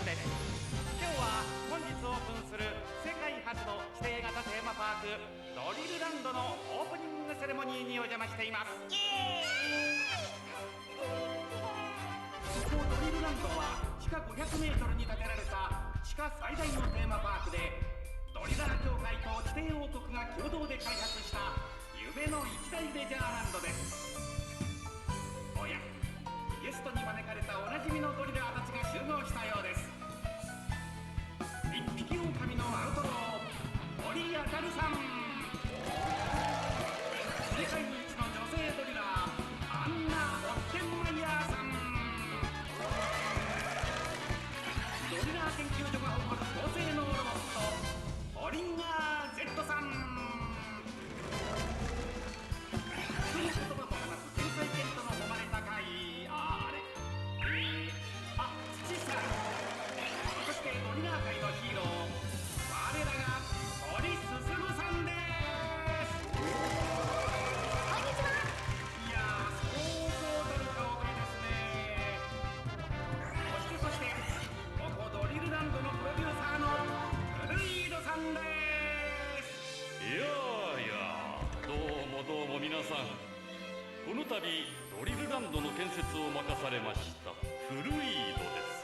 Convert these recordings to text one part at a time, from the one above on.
です。今日は本日オープンする世界初の指定型テーマパークドリルランドのオープニングセレモニーにお邪魔しています。ここドリルランドは地下500メートルに建てられた地下最大のテーマパークで、ドリラー協会と指定王国が共同で開発した夢の一大レジャーランドです。おや、ゲストに招かれたおなじみのドリラーたちが集合したようです。一匹狼のアウトロー森あかりさん、世界一の女性ドリラーアンナ・オッテンマイヤーさん、ドリラー研究所が誇る高性能ロボットオリンガー Z さん、人の言葉も話す天才犬との誉れ高い土さん、そしてドリラー界のヒーロー我らが堀進さんです。こんにちは。いやー、相当ドル顔ぶりですね。そしてここドリルランドのプロデューサーのルイードさんです。いやどうも皆さん、この度ドリルランドの建設を任されましたフルイードです。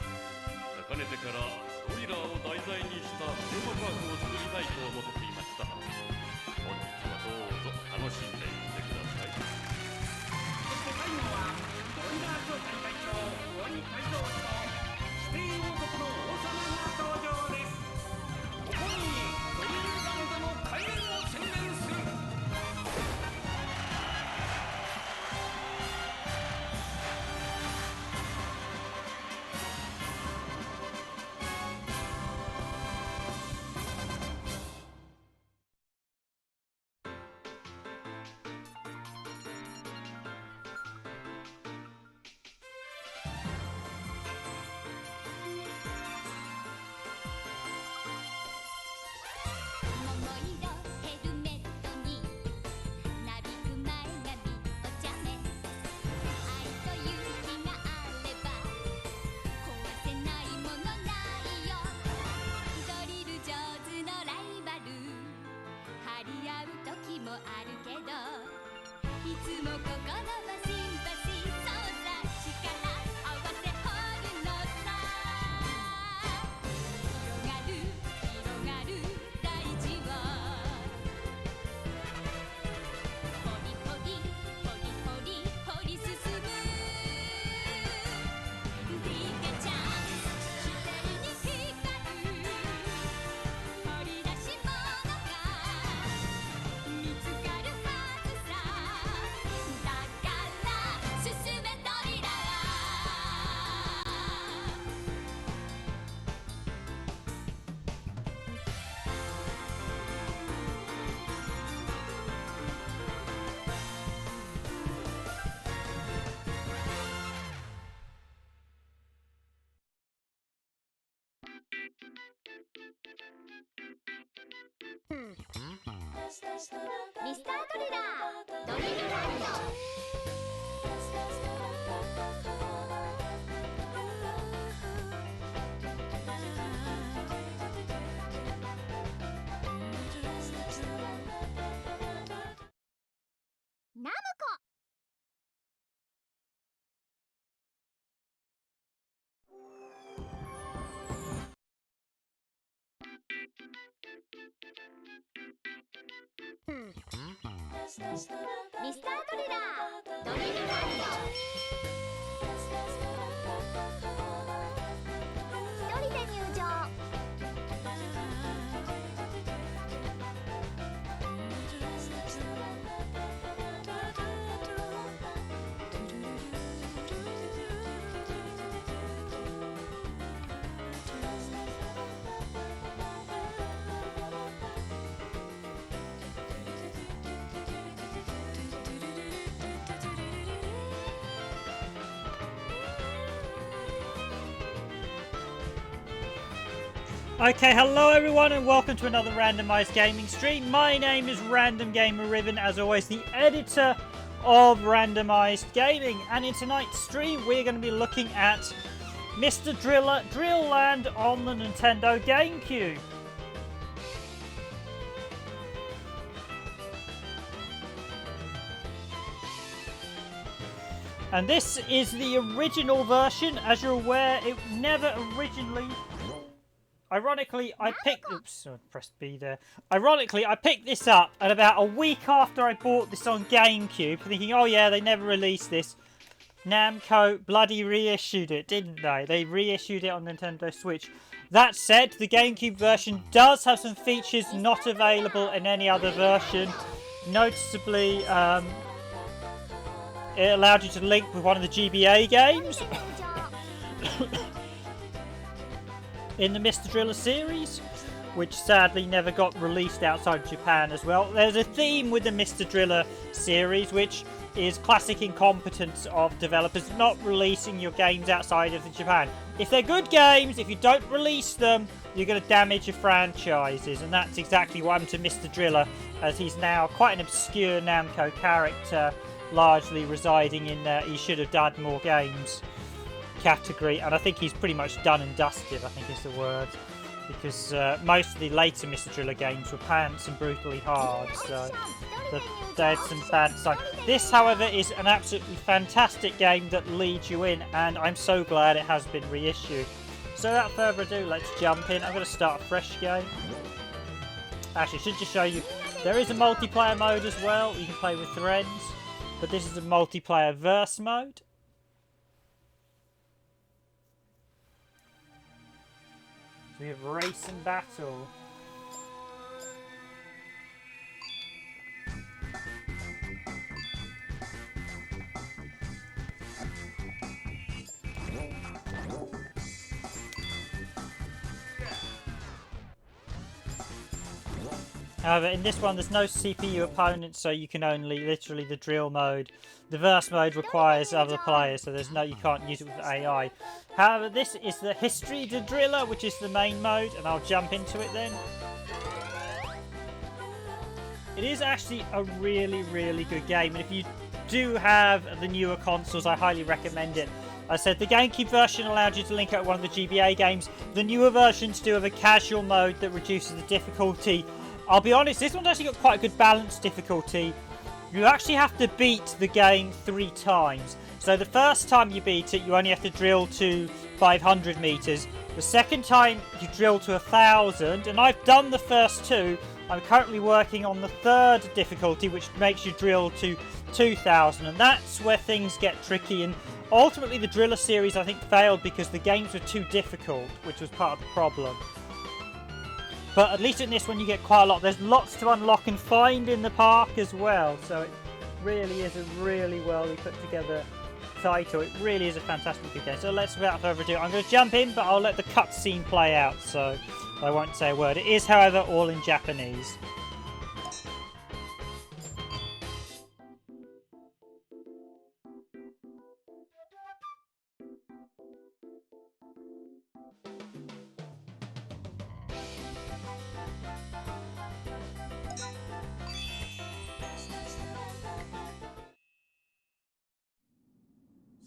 かねてからドリラーを題材にしたテーマパークを作りたいと思っていました。本日はどうぞ楽しんでいってください。そして最後はドリラー協会会長森海蔵氏と指定王国の王様が登場です。ここにドリルランドの開園を宣言する。ミスタードリラードリルランド。ナムコ。ミスタードリラードリルランド。一人で入場。Okay, hello everyone and welcome to another randomized gaming stream. My name is Random Gamer Riven, as always the editor of Randomized Gaming, and in tonight's stream we're going to be looking at Mr. Drill Land on the Nintendo Gamecube. And this is the original version. As you're aware, it never originally... Ironically, I picked... Oops, I pressed B there. Ironically, I picked this up at about a week after I bought this on GameCube, thinking, oh yeah, they never released this. Namco bloody reissued it, didn't they? They reissued it on Nintendo Switch. That said, the GameCube version does have some features not available in any other version. Noticeably, it allowed you to link with one of the GBA games in the Mr. Driller series, which sadly never got released outside of Japan as well. There's a theme with the Mr. Driller series, which is classic incompetence of developers not releasing your games outside of Japan. If they're good games, if you don't release them, you're going to damage your franchises, and that's exactly what happened to Mr. Driller, as he's now quite an obscure Namco character, largely residing in he should have done more games category, and I think he's pretty much done and dusted, I think is the word, because most of the later Mr. Driller games were pants and brutally hard, so they had some bad design. This, however, is an absolutely fantastic game that leads you in, and I'm so glad it has been reissued. So without further ado, let's jump in. I'm going to start a fresh game. Actually, I should just show you, there is a multiplayer mode as well. You can play with friends, but this is a multiplayer verse mode. So we have race and battle. However, in this one, there's no CPU opponents, so you can only literally the drill mode. The verse mode requires other players, so there's no, you can't use it with AI. However, this is the History the Driller, which is the main mode, and I'll jump into it then. It is actually a really, really good game, and if you do have the newer consoles, I highly recommend it. I said the GameCube version allowed you to link out one of the GBA games. The newer versions do have a casual mode that reduces the difficulty. I'll be honest, this one's actually got quite a good balanced difficulty. You actually have to beat the game 3 times. So the first time you beat it, you only have to drill to 500 meters. The second time, you drill to 1,000. And I've done the first 2. I'm currently working on the 3rd difficulty, which makes you drill to 2,000. And that's where things get tricky. And ultimately, the Driller series, I think, failed because the games were too difficult, which was part of the problem. But at least in this one you get quite a lot. There's lots to unlock and find in the park as well. So it really is a really well put together title. It really is a fantastic good game. So let's, without further ado, I'm going to jump in, but I'll let the cutscene play out. So I won't say a word. It is, however, all in Japanese.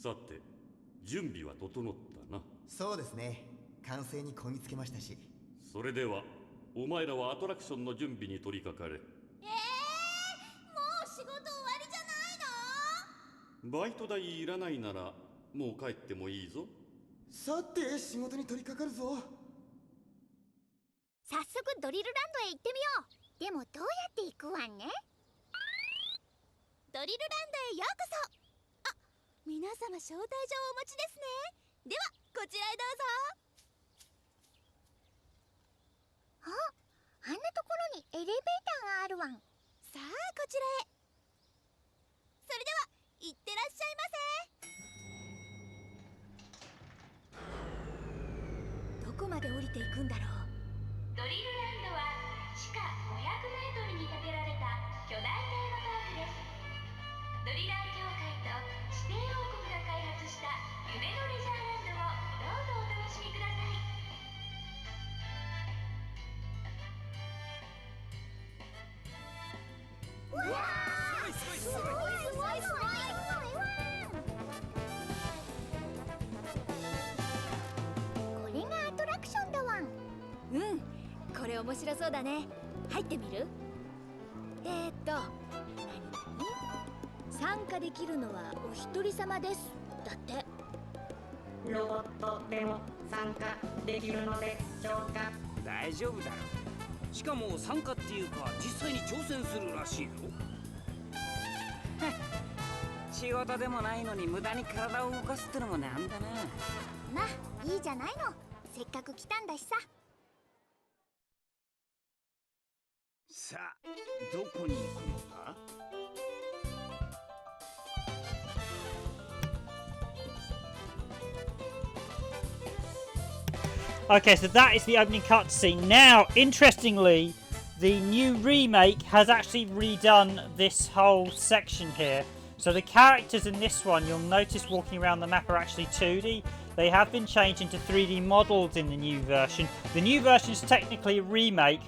さて、準備は整ったな。そうですね。完成にこぎつけましたし。それでは、お前らはアトラクションの準備に取り掛かれ。もう仕事終わりじゃないの？バイト代いらないなら、もう帰ってもいいぞ。さて、仕事に取り掛かるぞ。早速ドリルランドへ行ってみよう。でもどうやって行くわね？ドリルランドへようこそ。皆様招待状をお持ちですね。ではこちらへどうぞ。あんなところにエレベーターがあるわん。さあこちらへ。それでは行ってらっしゃいませ。どこまで降りていくんだろう。ドリルランドは地下500メートルに建てられた巨大テーマパークです。ドリラー協会と指定王国が開発した夢のレジャーランドをどうぞお楽しみください。うわー！すごいすごいすごいすごいすごい！面白そうだね。入ってみる？何参加できるのはお一人様です。だって。ロボットでも参加できるのでしょうか。大丈夫だろう。しかも参加っていうか実際に挑戦するらしいよ。仕事でもないのに無駄に体を動かすってのもなんだな。まあいいじゃないの。せっかく来たんだしさ。さあ、どこに行くのか。Okay, so that is the opening cutscene. Now, interestingly, the new remake has actually redone this whole section here. So the characters in this one, you'll notice walking around the map are actually 2D. They have been changed into 3D models in the new version. The new version is technically a remake.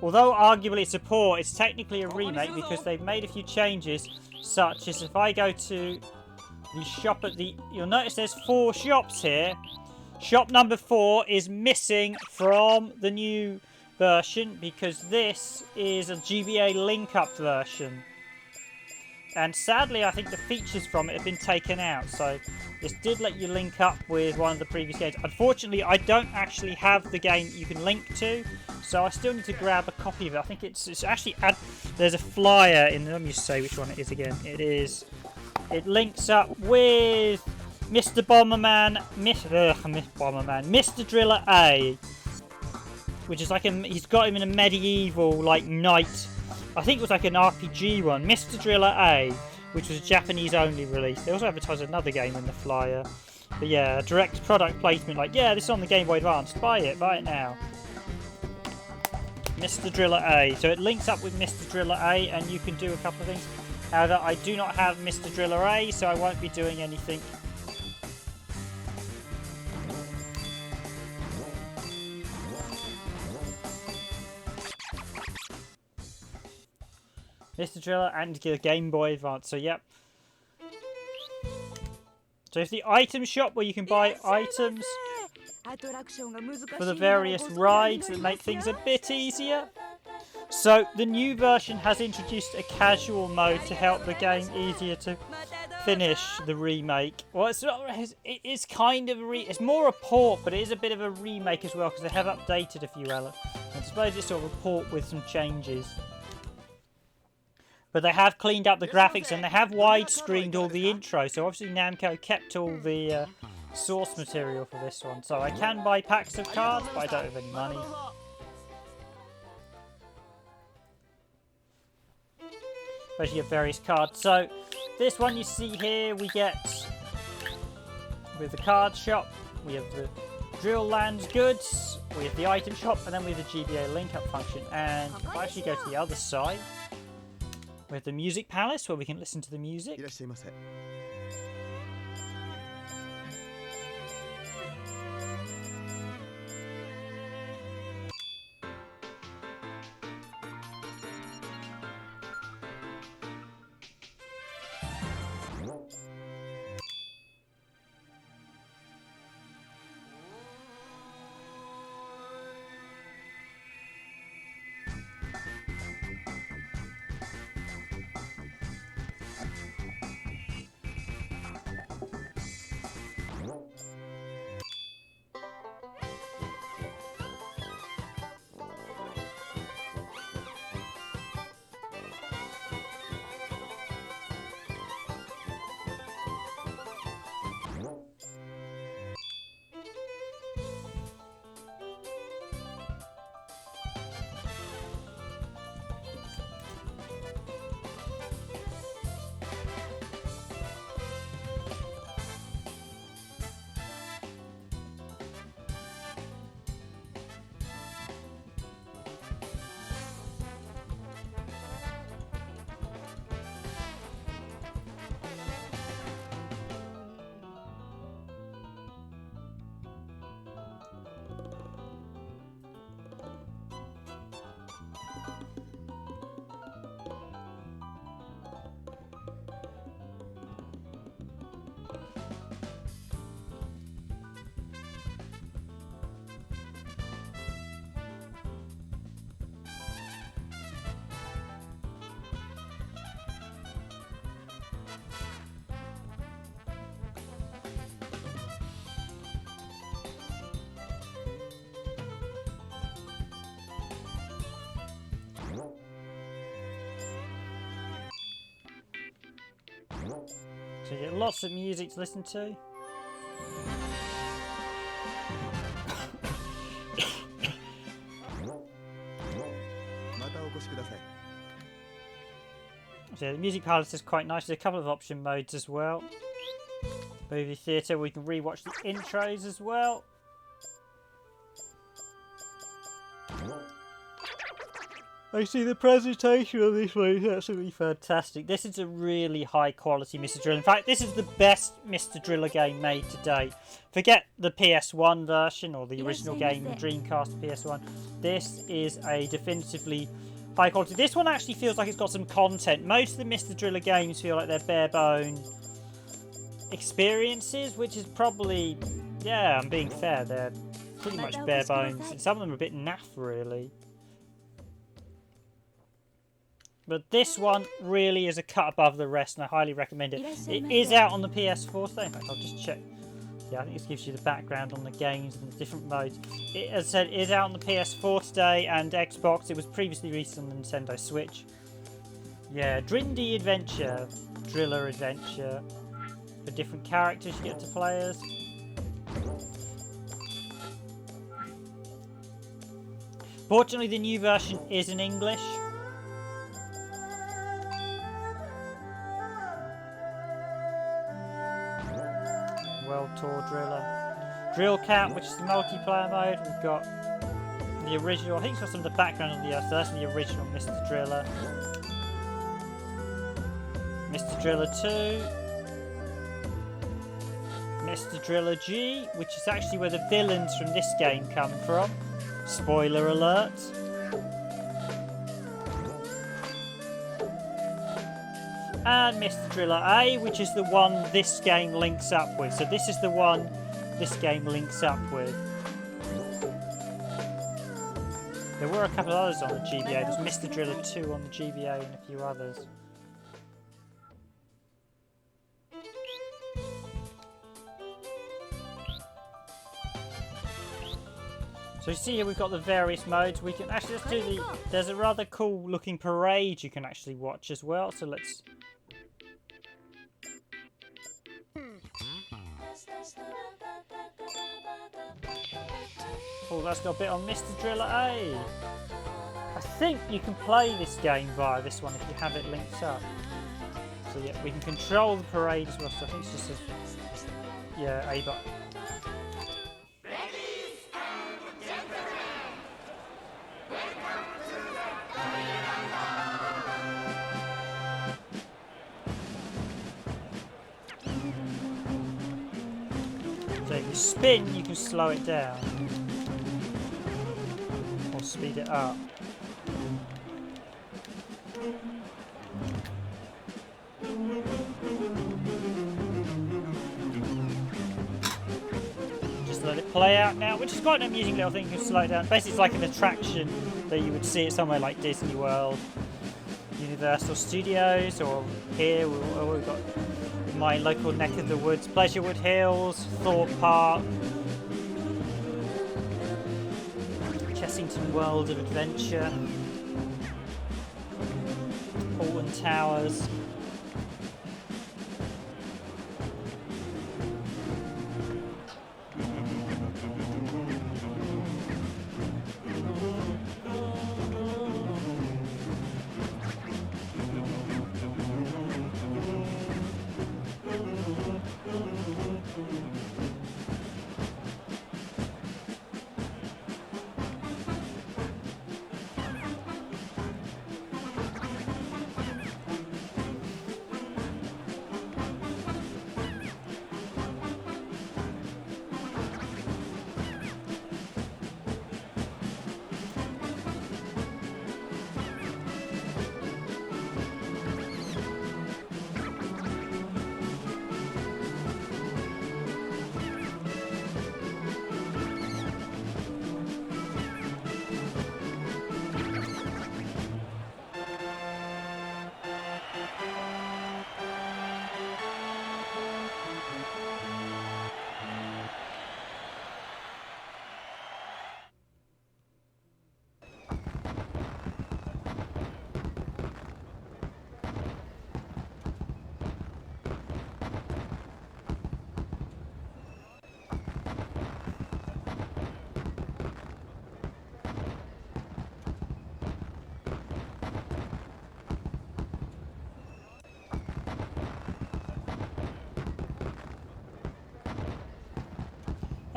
Although arguably it's a port, it's technically a remake because they've made a few changes, such as if I go to the shop at the... You'll notice there's 4 shops here. Shop number 4 is missing from the new version because this is a GBA link-up version. And sadly, I think the features from it have been taken out. So this did let you link up with one of the previous games. Unfortunately, I don't actually have the game you can link to. So I still need to grab a copy of it. I think it's actually... There's a flyer in... Let me just say which one it is again. It links up with... Mr. Bomberman, Mr. Driller A, which is like he's got him in a medieval, like, knight. I think it was like an RPG one. Mr. Driller A, which was a Japanese-only release. They also advertised another game in the flyer. But yeah, direct product placement, like, yeah, this is on the Game Boy Advance. Buy it now. Mr. Driller A. So it links up with Mr. Driller A, and you can do a couple of things. However, I do not have Mr. Driller A, so I won't be doing anything. Mr. Driller and the Game Boy Advance. So, yep. So, it's the item shop where you can buy items for the various rides that make things a bit easier. So, the new version has introduced a casual mode to help the game easier to finish the remake. Well, it's not. It is kind of it's more a port, but it is a bit of a remake as well because they have updated a few elements. I suppose it's sort of a port with some changes. But they have cleaned up the graphics and they have widescreened all the intro. So obviously Namco kept all the source material for this one. So I can buy packs of cards, but I don't have any money. But you get various cards. So this one you see here, we get with the card shop, we have the Drill Lands goods, we have the item shop, and then we have the GBA link-up function. And if I actually go to the other side, we have the Music Palace, where we can listen to the music. So you get lots of music to listen to. So the music palette is quite nice. There's a couple of option modes as well. Movie theatre, we can rewatch the intros as well. I see the presentation of this one is absolutely fantastic. This is a really high quality Mr. Driller. In fact, this is the best Mr. Driller game made to date. Forget the PS1 version or the original game, the Dreamcast PS1. This is a definitively high quality. This one actually feels like it's got some content. Most of the Mr. Driller games feel like they're bare bone experiences, which is probably, yeah, I'm being fair, they're pretty much bare bones. And some of them are a bit naff, really. But this one really is a cut above the rest, and I highly recommend it. It is out on the PS4 today. In fact, I'll just check. Yeah, I think this gives you the background on the games and the different modes. It, as I said, is out on the PS4 today and Xbox. It was previously released on the Nintendo Switch. Yeah, Drindy Adventure, Driller Adventure. For different characters you get to play as. Fortunately, the new version is in English. World Tour Driller. Drill Camp, which is the multiplayer mode. We've got the original, I think it's got some of the background on the so that's the original Mr. Driller. Mr. Driller 2. Mr. Driller G, which is actually where the villains from this game come from. Spoiler alert. And Mr. Driller A, which is the one this game links up with. So this is the one this game links up with. There were a couple of others on the GBA. There's Mr. Driller 2 on the GBA and a few others. So you see here we've got the various modes. We can actually, let's do the, there's a rather cool looking parade you can actually watch as well. So let's... Oh, that's got a bit on Mr. Driller A. I think you can play this game via this one if you have it linked up. So yeah, we can control the parade as well. So I think it's just a, yeah, A button. So if you spin, you can slow it down. Or speed it up. Just let it play out now, which is quite an amusing little thing. You can slow it down. Basically, it's like an attraction that you would see at somewhere like Disney World, Universal Studios, or here we've got my local neck of the woods, Pleasurewood Hills, Thorpe Park, Chessington World of Adventure, Alton Towers.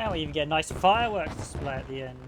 And we even get a nice fireworks display at the end.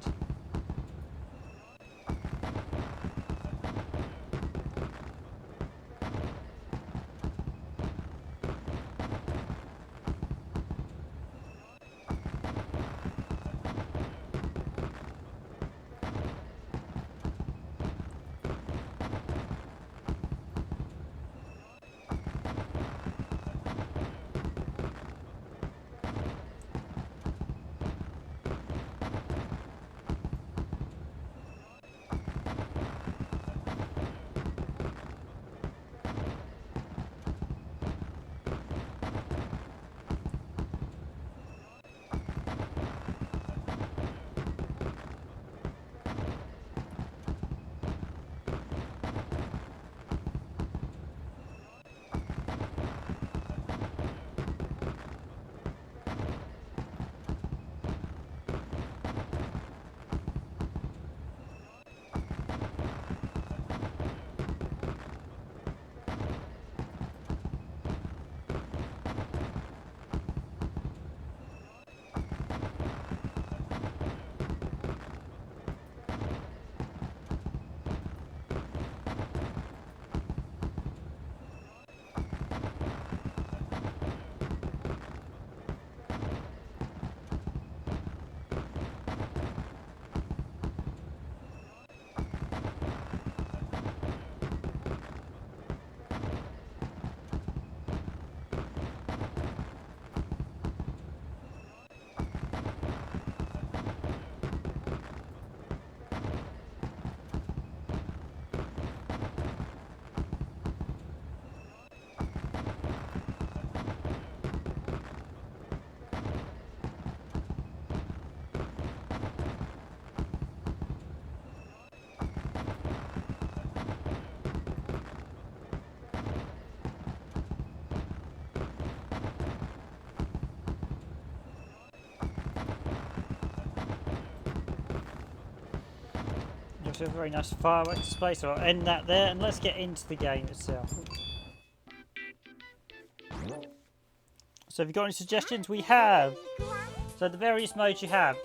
A very nice fireworks display, so I'll end that there and let's get into the game itself. So if you've got any suggestions, we have the various modes you have.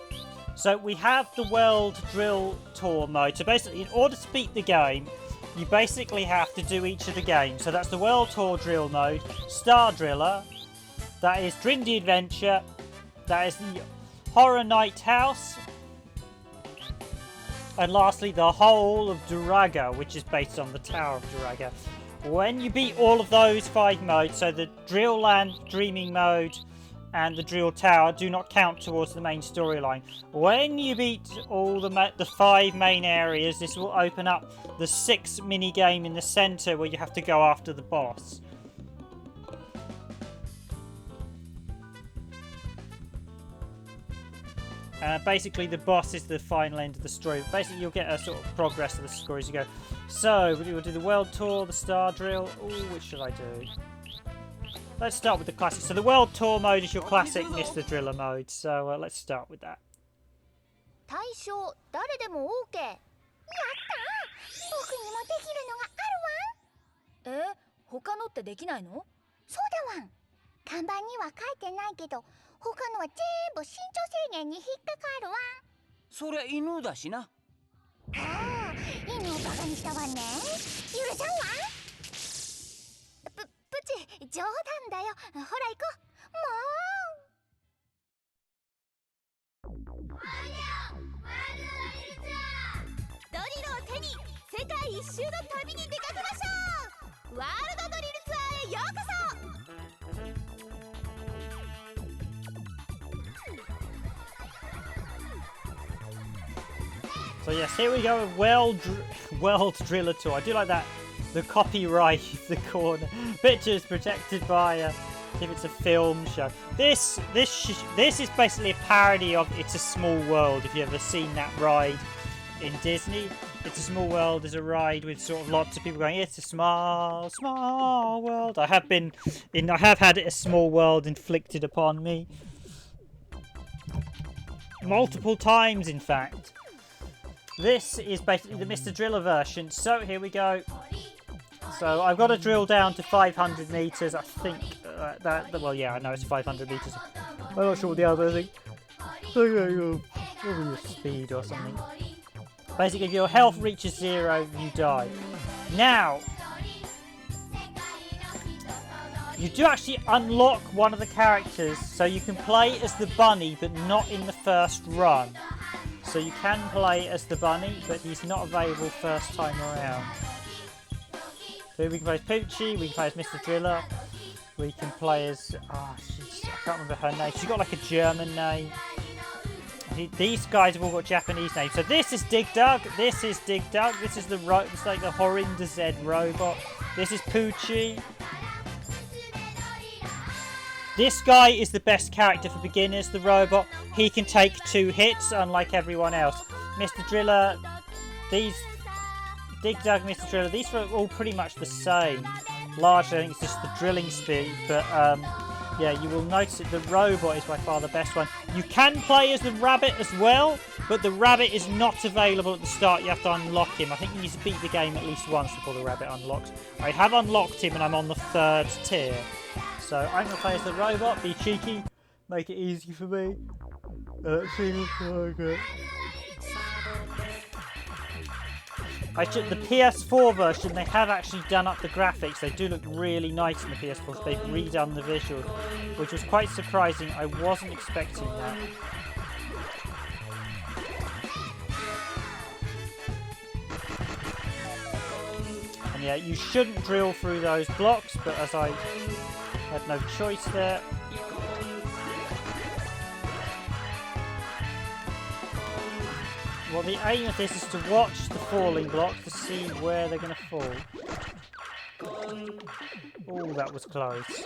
So we have the World Drill Tour mode. So basically, in order to beat the game, you basically have to do each of the games. So that's the World Tour Drill mode, Star Driller, that is Drindy Adventure, that is the Horror Night House, and lastly, the whole of Duraga, which is based on the Tower of Duraga. When you beat all of those 5 modes, so the Drill Land Dreaming mode and the Drill Tower do not count towards the main storyline. When you beat all the 5 main areas, this will open up the 6th mini-game in the centre where you have to go after the boss. Basically, the boss is the final end of the story. Basically, you'll get a sort of progress of the story as you go. So, we'll do the World Tour, the Star Drill. Ooh, which should I do? Let's start with the classic. So, the World Tour mode is your classic Mr. Driller mode. So, let's start with that. 対象誰でも OK やった僕にもできるのがあるわん他のってできないのそうだわん看板には書いてないけど他のは全部身長制限に引っかかるわんそりゃ犬だしな。ああ犬をバカにしたわね許さんわプチ冗談だよほら行こうもうドリルを手に世界一周の旅に出かけましょうワールドドリルツアーへようこそ So yes, here we go with World Driller Tour. I do like that. The copyright, the corner. Pictures protected by if it's a film show. This is basically a parody of It's a Small World. If you've ever seen that ride in Disney, It's a Small World is a ride with sort of lots of people going, it's a small, small world. I have had a small world inflicted upon me multiple times, in fact. This is basically the Mr. Driller version. So here we go. So I've got to drill down to 500 meters. I think well, yeah, I know it's 500 meters. I'm not sure what the other thing. Probably your speed or something. Basically, if your health reaches 0, you die. Now, you do actually unlock one of the characters, so you can play as the bunny, but not in the first run. So you can play as the bunny, but he's not available first time around. So we can play as Poochie, we can play as Mr. Driller, we can play as... I can't remember her name. She's got like a German name. These guys have all got Japanese names. So this is Dig Dug, this is Dig Dug, this is it's like the Horinder Z robot. This is Poochie. This guy is the best character for beginners, the robot. He can take 2 hits, unlike everyone else. Mr. Driller, Dig Dug, Mr. Driller, these are all pretty much the same. Largely, I think it's just the drilling speed, but yeah, you will notice that the robot is by far the best one. You can play as the rabbit as well, but the rabbit is not available at the start. You have to unlock him. I think you need to beat the game at least once before the rabbit unlocks. I have unlocked him and I'm on the 3rd tier. So I'm going to play as the robot, be cheeky, make it easy for me. The PS4 version, they have actually done up the graphics. They do look really nice in the PS4, so they've redone the visuals, which was quite surprising. I wasn't expecting that. And yeah, you shouldn't drill through those blocks, but as I had no choice there. Well, the aim of this is to watch the falling blocks to see where they're going to fall. Oh, that was close.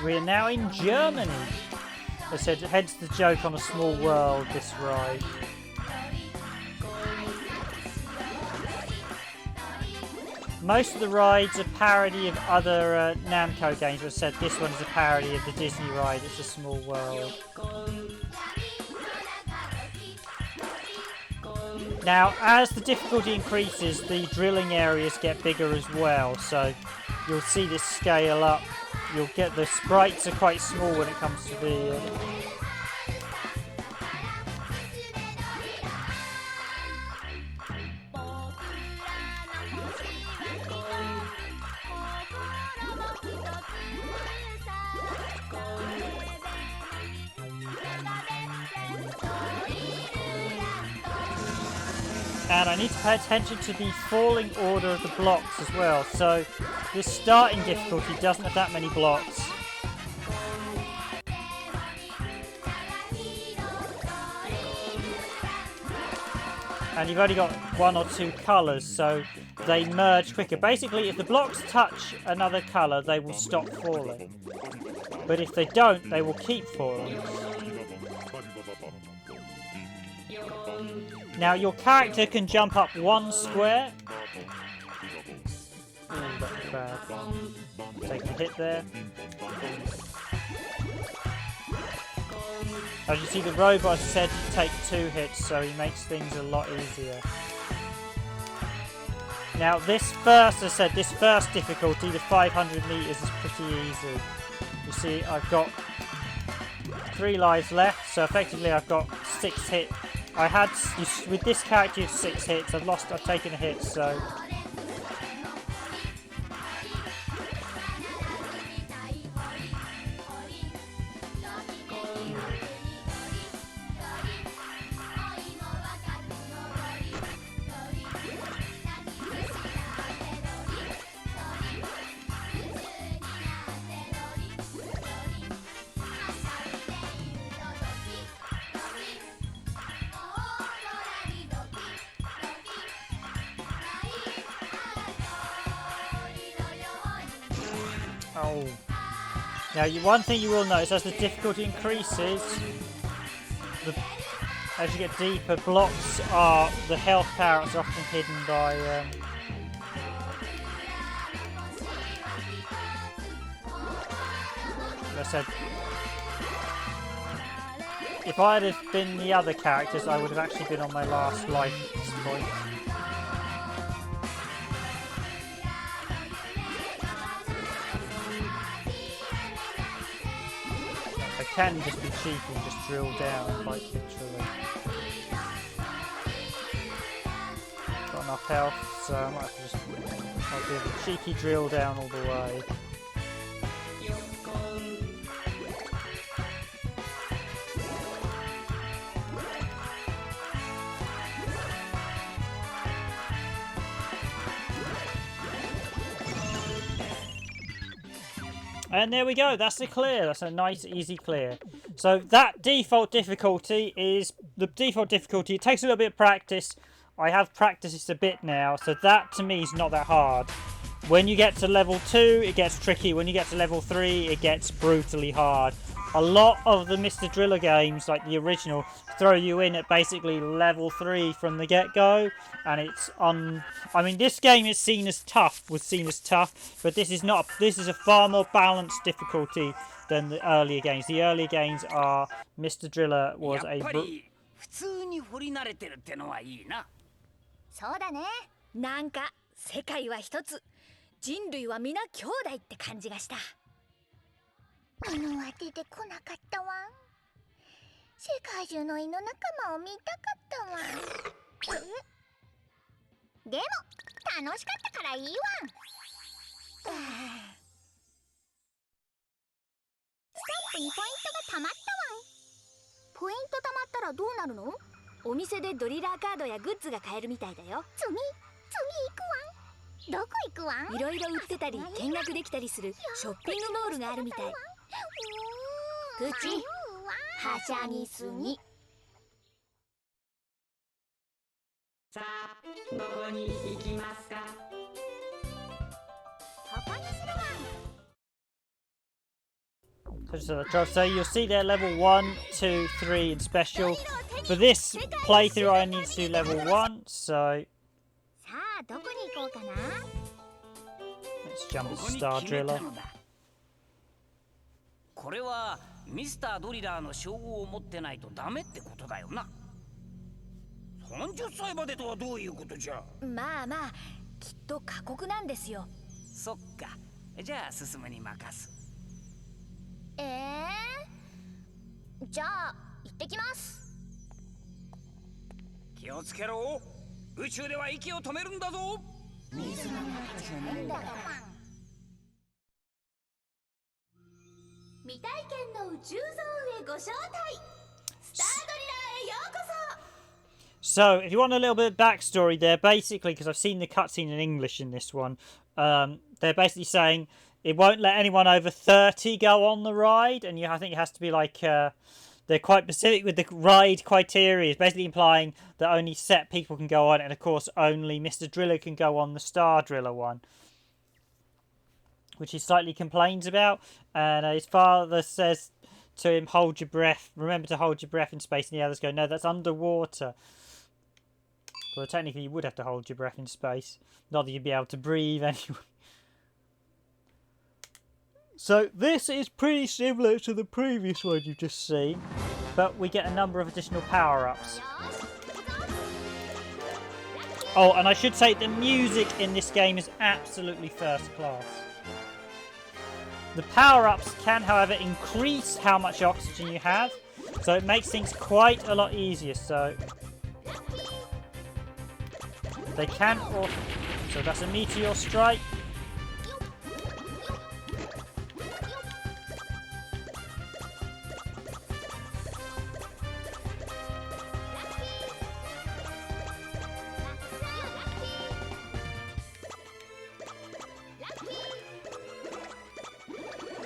We're now in Germany. I said, hence the joke on a small world, this ride. Most of the rides are parody of other Namco games, but I said this one is a parody of the Disney ride, It's a Small World. Now, as the difficulty increases, the drilling areas get bigger as well, so you'll see this scale up. You'll get the sprites are quite small when it comes to the... And I need to pay attention to the falling order of the blocks as well. So this starting difficulty doesn't have that many blocks. And you've only got 1 or 2 colours, so they merge quicker. Basically, if the blocks touch another colour, they will stop falling. But if they don't, they will keep falling. Now, your character can jump up 1 square. Ooh, that was bad. Take a hit there. As you see, the robot said to take 2 hits, so he makes things a lot easier. Now, this first difficulty, the 500 meters, is pretty easy. You see, I've got 3 lives left, so effectively I've got 6 hits. With this character you have 6 hits, I've taken a hit, so... Oh. Now, one thing you will notice, as the difficulty increases, as you get deeper, the health parrots are often hidden by I said, if I had been the other characters, I would have actually been on my last life at this point. I can just be cheeky and just drill down, quite literally. Got enough health, so I might have to just I'll do the cheeky drill down all the way. And there we go, that's the clear. That's a nice, easy clear. So that default difficulty is the default difficulty. It takes a little bit of practice. I have practiced this a bit now, so that to me is not that hard. When you get to level 2, it gets tricky. When you get to level 3, it gets brutally hard. A lot of the Mr. Driller games, like the original, throw you in at basically level 3 from the get-go, and it's I mean, this game is seen as tough, but this is not. This is a far more balanced difficulty than the earlier games. The earlier games are Mr. Driller was a. 普通に掘り慣れてるってのはいいな。そうだね。なんか世界は一つ、人類は皆兄弟って感じがした。犬は出てこなかったわ。世界中の犬仲間を見たかったわ。でも楽しかったからいいわ。スタンプにポイントがたまったわ。ポイントたまったらどうなるの？お店でドリラーカードやグッズが買えるみたいだよ。次行くわ。どこ行くわ？いろいろ売ってたり見学できたりするショッピングモールがあるみたい。口はしゃぎすぎ。さあ、どこに行きますか？ここにするわ。So you'll see there level 1, 2, 3 in special. For this playthrough I need to do level 1, so さあ、どこに行こうかな。let's jump at Star Driller. これはミスタードリラーの称号を持ってないとダメってことだよな。30歳までとはどういうことじゃ。まあまあ、きっと過酷なんですよ。そっか。じゃあ進むに任す。じゃあ行ってきます。気をつけろ。宇宙では息を止めるんだぞ。水の中じゃないんだから。未体験の宇宙ゾーンへご招待。スタードリラーへようこそ。 So, if you want a little bit of backstory there, basically, because I've seen the cutscene in English in this one, they're basically saying it won't let anyone over 30 go on the ride, and I think it has to be like, they're quite specific with the ride criteria. It's basically implying that only set people can go on, and of course only Mr. Driller can go on the Star Driller one, which he slightly complains about, and his father says to him, hold your breath, remember to hold your breath in space, and the others go, no, that's underwater. Well, technically you would have to hold your breath in space, not that you'd be able to breathe anyway. So this is pretty similar to the previous one you've just seen, but we get a number of additional power-ups. Oh, and I should say the music in this game is absolutely first class. The power-ups can, however, increase how much oxygen you have, so it makes things quite a lot easier. So they can, so that's a meteor strike.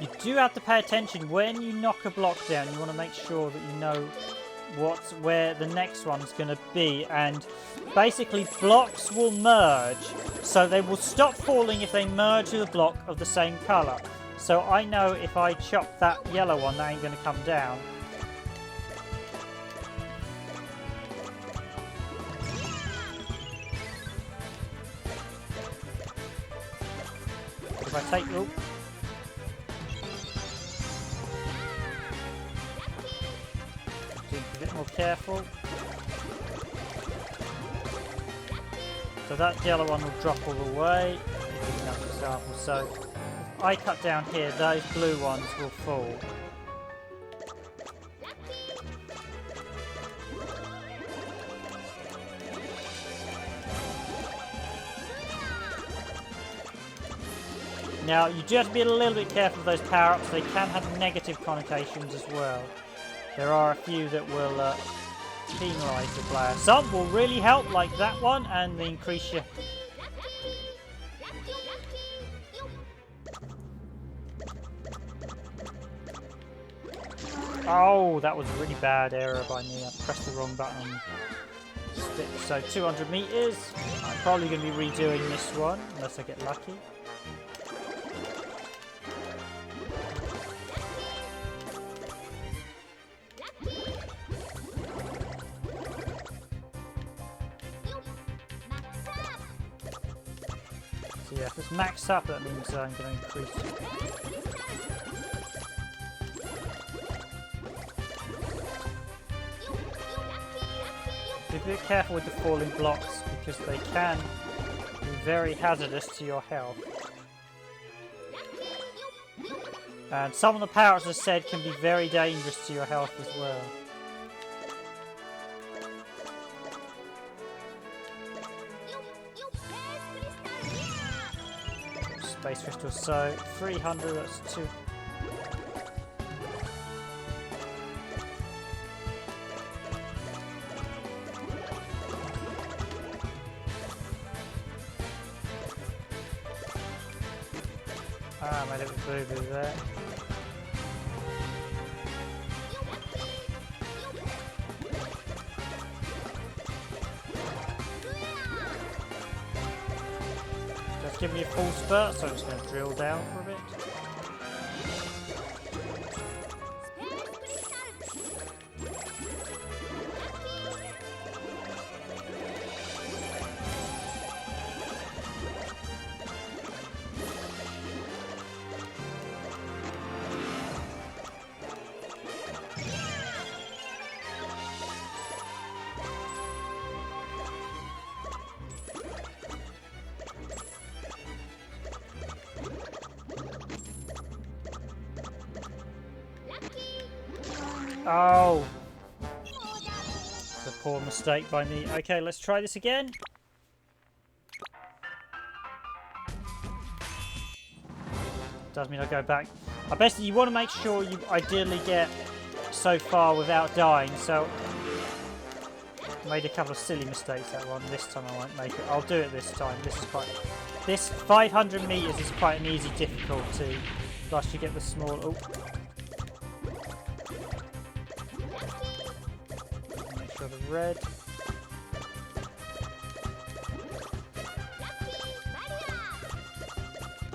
You do have to pay attention when you knock a block down. You want to make sure that you know where the next one's going to be, and basically blocks will merge, so they will stop falling if they merge with a block of the same colour. So I know if I chop that yellow one, that ain't going to come down. If I take... Oh. a bit more careful. So that yellow one will drop all the way. That's an example. So if I cut down here, those blue ones will fall. Now, you do have to be a little bit careful of those power-ups. They can have negative connotations as well. There are a few that will penalise the player. Some will really help, like that one, and they increase your... Oh, that was a really bad error by me. I pressed the wrong button on the stick. So 200 metres. I'm probably going to be redoing this one, unless I get lucky. So yeah, if it's maxed up, that means I'm going to increase it. Be a bit careful with the falling blocks because they can be very hazardous to your health. And some of the powers, as I said, can be very dangerous to your health as well. Space crystal, so 300, that's 2. Ah, my little boo-boo there. Just give me a full spurt, so I'm just going to drill down for a bit. Oh! It's a poor mistake by me. Okay, let's try this again. Does mean I go back. Basically, you want to make sure you ideally get so far without dying. So, I made a couple of silly mistakes that one. This time I won't make it. I'll do it this time. This 500 meters is quite an easy difficulty. Plus, you get the small. Oh. The red.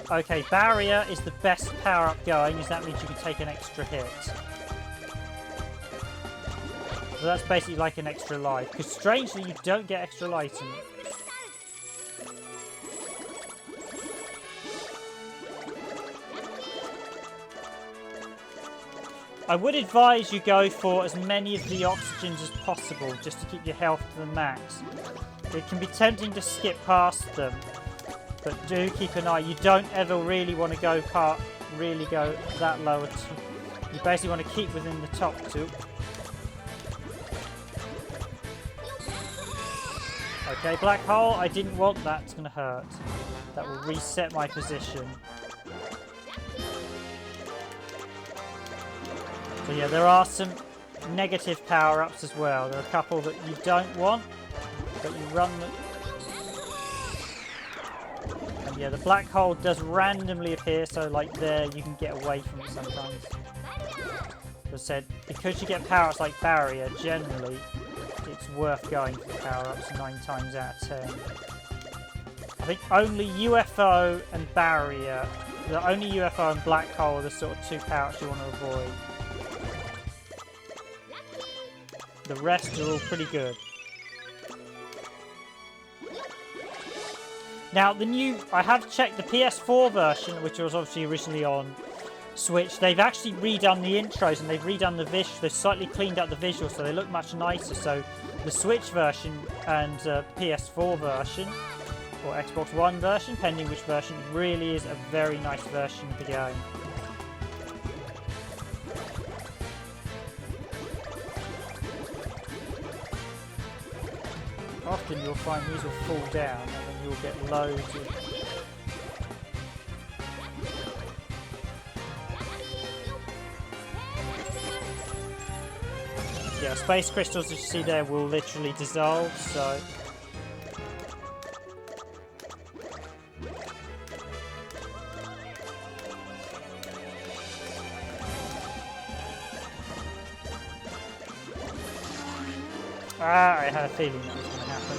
Okay, barrier is the best power up going, as that means you can take an extra hit. So that's basically like an extra life, because strangely you don't get extra life in it. I would advise you go for as many of the oxygens as possible, just to keep your health to the max. It can be tempting to skip past them, but do keep an eye. You don't ever really want to go that low. You basically want to keep within the top two. Okay, black hole. I didn't want that. It's going to hurt. That will reset my position. So yeah, there are some negative power-ups as well. There are a couple that you don't want, but you run them. And yeah, the black hole does randomly appear, so like there, you can get away from it sometimes. As I said, because you get power-ups like barrier, generally, it's worth going for the power-ups 9 times out of 10. I think only UFO and barrier, only UFO and black hole are the sort of 2 power-ups you want to avoid. The rest are all pretty good. Now, I have checked the PS4 version, which was obviously originally on Switch, they've actually redone the intros and they've redone the visuals. They've slightly cleaned up the visuals so they look much nicer. So the Switch version and PS4 version, or Xbox One version, pending which version, really is a very nice version of the game. Often you'll find these will fall down and then you'll get loads of... Yeah, space crystals, as you see there, will literally dissolve, so... I had a feeling that was going to happen.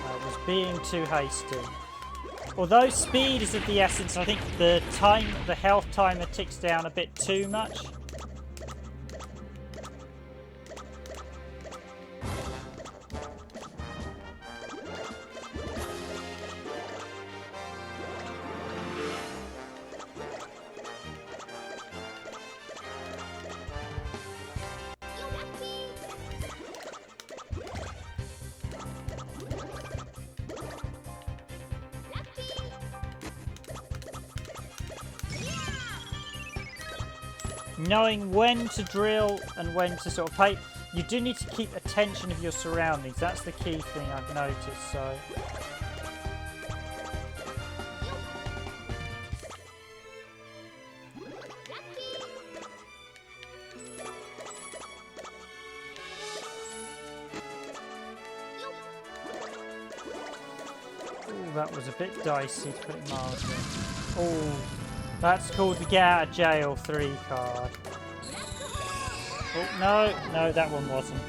I was being too hasty. Although speed is of the essence, I think the health timer ticks down a bit too much. Knowing when to drill and when to sort of play, you do need to keep attention of your surroundings. That's the key thing I've noticed. So. Ooh, that was a bit dicey to put it mildly. Oh. That's called the get out of jail 3 card. Oh, no, that one wasn't.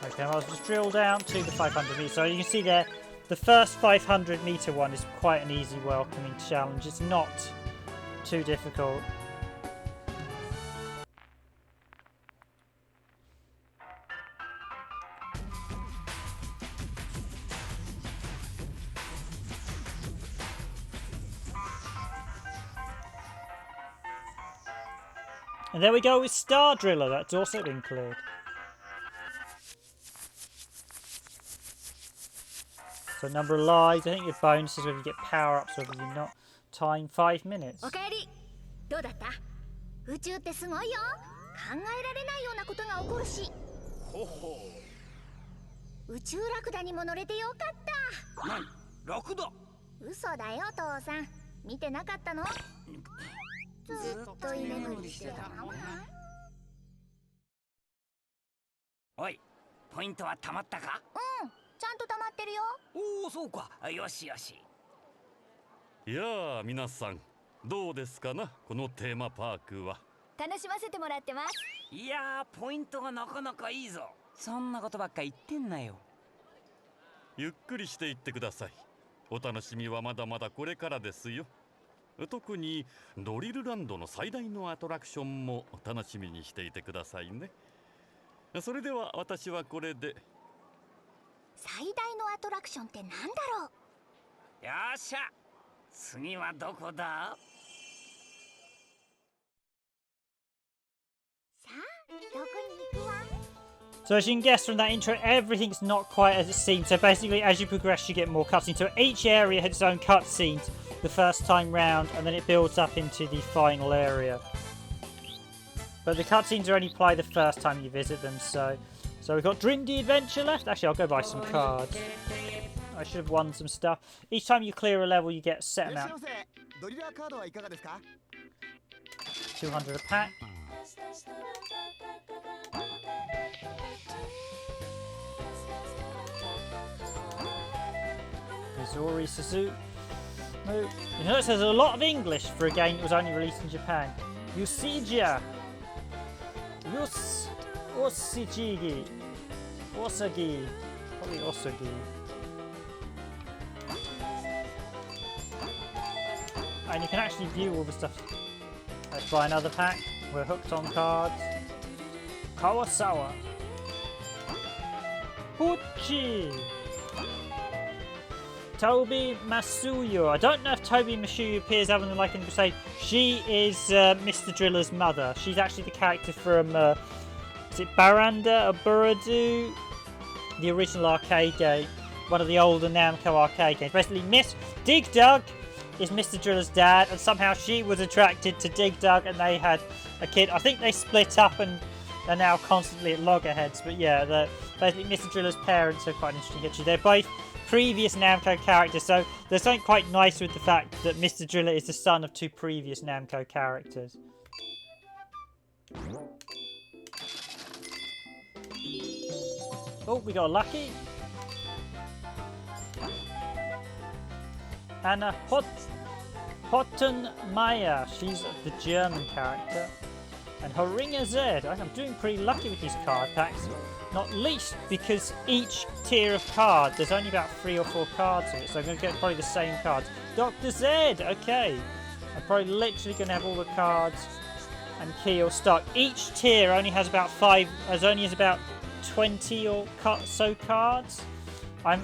Okay, I'll just drill down to the 500 meter. So you can see there, the first 500 meter one is quite an easy, welcoming challenge. It's not too difficult. And there we go with Star Driller. That's also been cleared. So number of lives, I think your bonuses whether you get power-ups or whether you not. Time 5 minutes. おかえり。どうだった？宇宙ってすごいよ。考えられないようなことが起こるし。ほほ宇宙ラクダにも乗れてよかった。何？ラクダ？嘘だよ父さん。見てなかったの？ずっと居眠りしてたまま。おい、ポイントはたまったか？うん、ちゃんと溜まってるよ。おお、そうか。よしよし。いやあ皆さんどうですかな、このテーマパークは。楽しませてもらってます。いやー、ポイントがなかなかいいぞ。そんなことばっか言ってんなよ。ゆっくりしていってください。お楽しみはまだまだこれからですよ。特にドリルランドの最大のアトラクションも楽しみにしていてくださいね。それでは私はこれで。最大のアトラクションってなんだろう。よっしゃ、次はどこだ？さあ、どこに行くわ。So as you can guess from that intro, everything's not quite as it seems. So basically, as you progress, you get more cutscenes. So each area has its own cutscenes the first time round, and then it builds up into the final area. But the cutscenes are only applied the first time you visit them, so So we've got Dream the Adventure left. Actually, I'll go buy some cards. I should have won some stuff. Each time you clear a level, you get a set amount. 200 a pack. Mizori Suzuki. You notice there's a lot of English for a game that was only released in Japan. Yusija. Osijigi. Osagi. Probably Osagi. And you can actually view all the stuff. Let's buy another pack. We're hooked on cards. Kawasawa. Pucci. Tobi Masuyo. I don't know if Tobi Masuyo appears other than like in say she is Mr. Driller's mother. She's actually the character from is it Baranda or Buradu? The original arcade game. One of the older Namco arcade games. Basically Miss Dig Dug is Mr. Driller's dad, and somehow she was attracted to Dig Dug and they had a kid. I think they split up and are now constantly at loggerheads, but yeah, basically Mr. Driller's parents are quite an interesting issue. They're both previous Namco characters, so there's something quite nice with the fact that Mr. Driller is the son of two previous Namco characters. Oh, we got a lucky. Anna Hottenmeier, she's the German character. And Horinga Z. I'm doing pretty lucky with these card packs. Not least because each tier of card, there's only about 3 or 4 cards in it, so I'm going to get probably the same cards. Dr. Z, okay. I'm probably literally going to have all the cards and keel stock. Each tier only has about 20 or so cards. We'll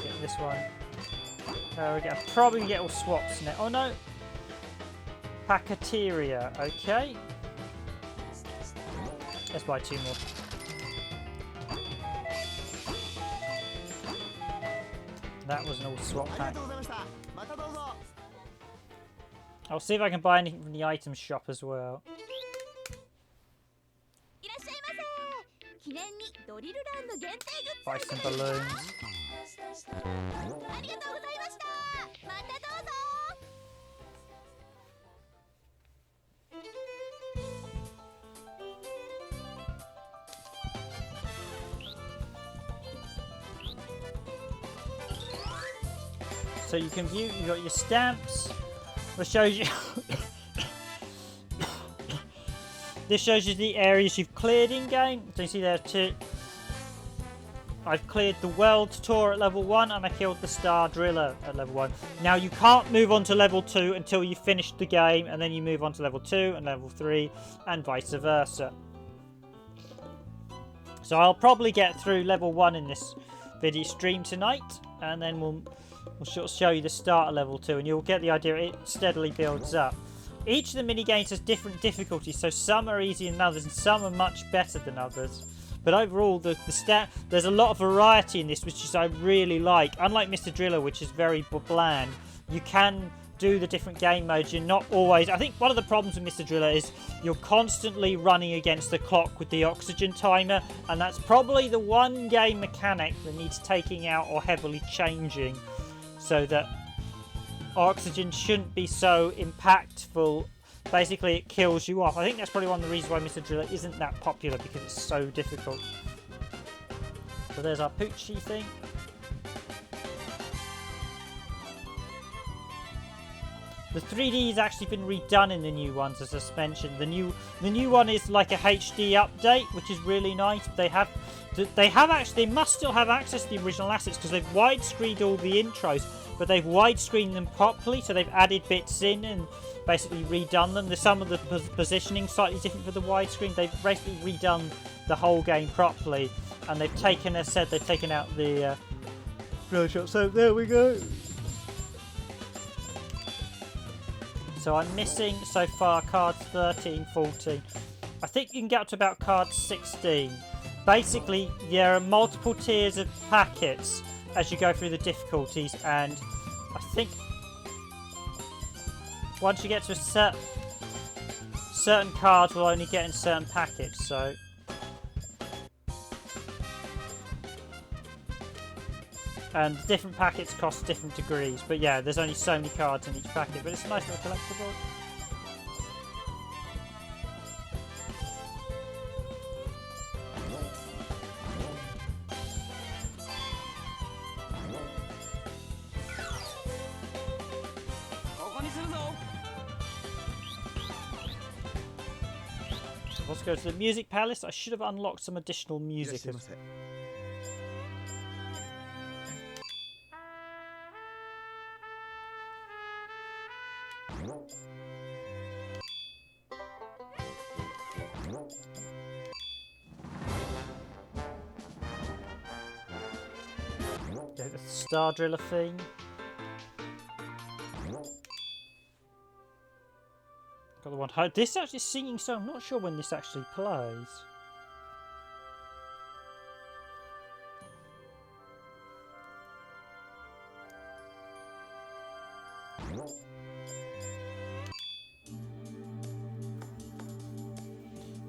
get this one. I'll probably get all swaps in it. Oh no. Pacateria, okay. Let's buy 2 more. That was an all swap pack. I'll see if I can buy anything from the item shop as well. Buy some balloons. So you can view, you've got your stamps, which shows you this shows you the areas you've cleared in game. So you see there two. I've cleared the world tour at level 1 and I killed the Star Driller at level 1. Now you can't move on to level 2 until you finish the game, and then you move on to level 2 and level 3 and vice versa. So I'll probably get through level 1 in this video stream tonight, and then we'll sort of show you the start of level 2 and you'll get the idea it steadily builds up. Each of the mini games has different difficulties, so some are easier than others and some are much better than others. But overall, there's a lot of variety in this, which I really like. Unlike Mr. Driller, which is very bland, you can do the different game modes. You're not always... I think one of the problems with Mr. Driller is you're constantly running against the clock with the oxygen timer, and that's probably the one game mechanic that needs taking out or heavily changing, so that oxygen shouldn't be so impactful. Basically, it kills you off. I think that's probably one of the reasons why Mr. Driller isn't that popular, because it's so difficult. So there's our Poochie thing. The 3D has actually been redone in the new ones, as I mentioned. The new one is like a HD update, which is really nice. They must still have access to the original assets because they've widescreened all the intros, but they've widescreened them properly, so they've added bits in and basically redone them. There's some of the positioning slightly different for the widescreen. They've basically redone the whole game properly, and they've taken, as I said, they've taken out the flow shot. So there we go. So I'm missing so far cards 13, 14. I think you can get up to about card 16. Basically, there are multiple tiers of packets as you go through the difficulties, and I think once you get to a certain cards will only get in certain packets, so... And different packets cost different degrees, but yeah, there's only so many cards in each packet, but it's a nice little collectible. Let's go to the Music Palace. I should have unlocked some additional music. Yeah, the Star Driller theme. Got the one. This actually is singing, so I'm not sure when this actually plays.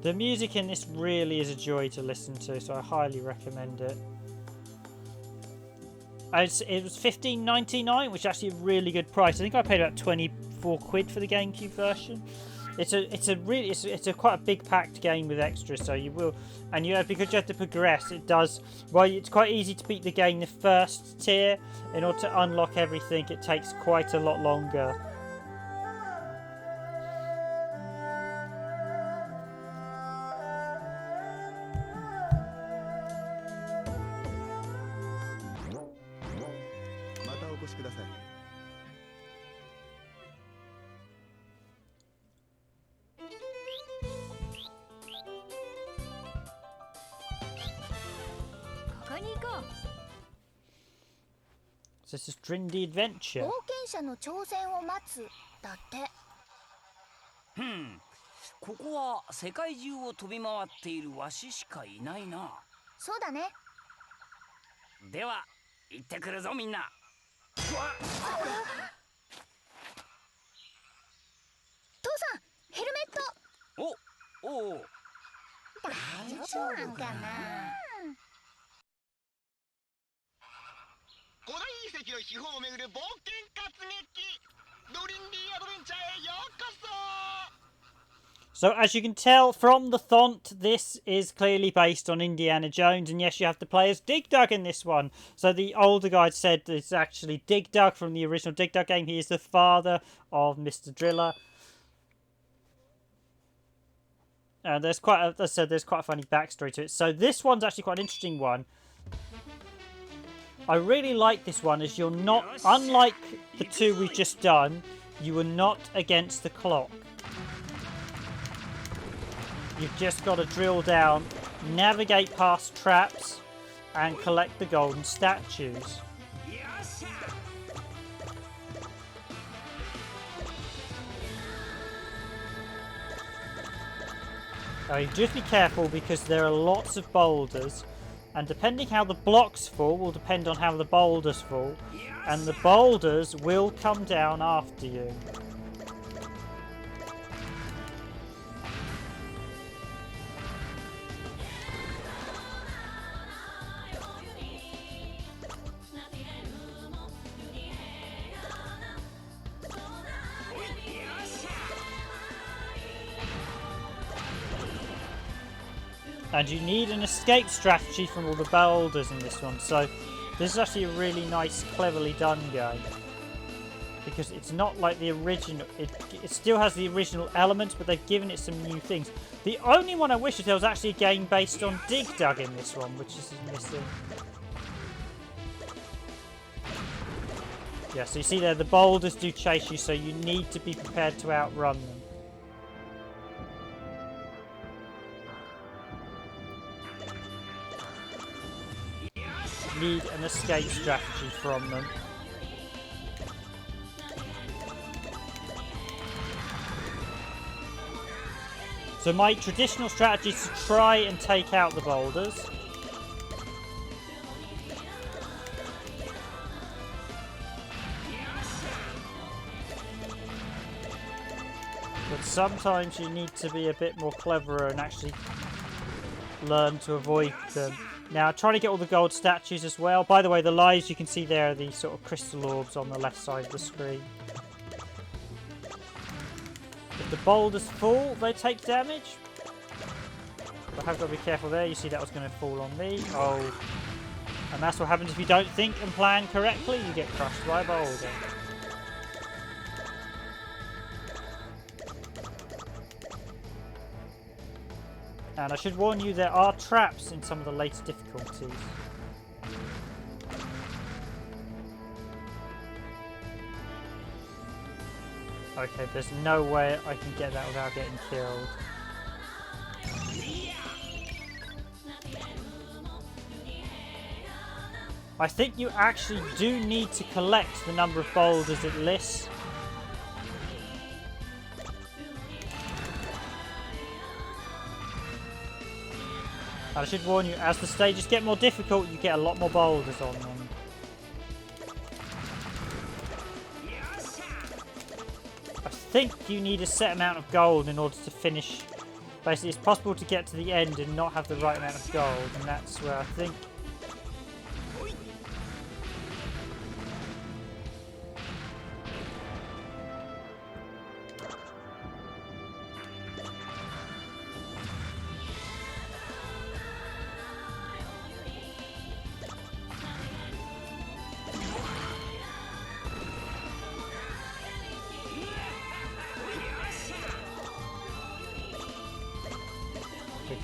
The music in this really is a joy to listen to, so I highly recommend it. It was $15.99, which is actually a really good price. I think I paid about 24 quid for the GameCube version. It's quite a big packed game with extras, so you will, and because you have to progress, it does. Well, it's quite easy to beat the game the first tier. In order to unlock everything, it takes quite a lot longer. So this is Drindy Adventure. 冒険者の挑戦を待つだって。ここは世界中を飛び回っているわししかいないな。そうだね。では行ってくるぞみんな。父さん、ヘルメット。おお。大丈夫かな。古代遺跡の秘宝をめぐる冒険活劇ドリンディアドベンチャーへようこそ So as you can tell from the font, this is clearly based on Indiana Jones, and yes, you have to play as Dig Dug in this one. So the older guide said it's actually Dig Dug from the original Dig Dug game. He is the father of Mr. Driller. There's quite a funny backstory to it. So this one's actually quite an interesting one. I really like this one, as you're not, unlike the two we've just done, you are not against the clock. You've just got to drill down, navigate past traps, and collect the golden statues. Just be careful, because there are lots of boulders. And depending how the blocks fall will depend on how the boulders fall. And the boulders will come down after you. And you need an escape strategy from all the boulders in this one. So this is actually a really nice, cleverly done game. Because it's not like the original. It still has the original elements, but they've given it some new things. The only one I wish is there was actually a game based on Dig Dug in this one, which is missing. Yeah, so you see there, the boulders do chase you, so you need to be prepared to outrun them. Need an escape strategy from them. So my traditional strategy is to try and take out the boulders. But sometimes you need to be a bit more cleverer and actually learn to avoid them. Now, trying to get all the gold statues as well. By the way, the lives you can see there are these sort of crystal orbs on the left side of the screen. If the boulders fall, they take damage. But I have got to be careful there. You see that was going to fall on me. Oh. And that's what happens if you don't think and plan correctly. You get crushed by a boulder. And I should warn you, there are traps in some of the later difficulties. Okay, there's no way I can get that without getting killed. I think you actually do need to collect the number of boulders it lists. And I should warn you, as the stages get more difficult, you get a lot more boulders on them. I think you need a set amount of gold in order to finish. Basically, it's possible to get to the end and not have the right amount of gold, and that's where I think...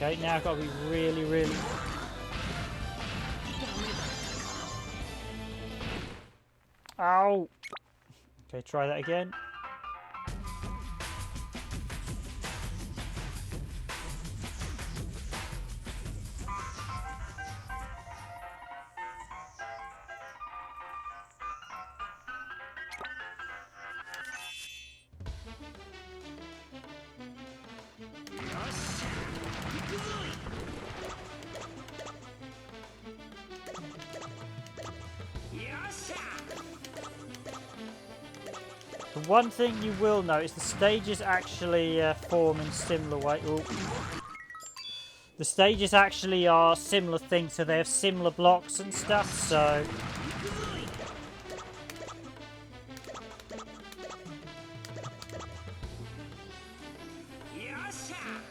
Okay, now I've got to be really... Ow! Okay, try that again. The one thing you will notice, the stages actually form in similar way. Ooh. The stages actually are similar things, so they have similar blocks and stuff, so...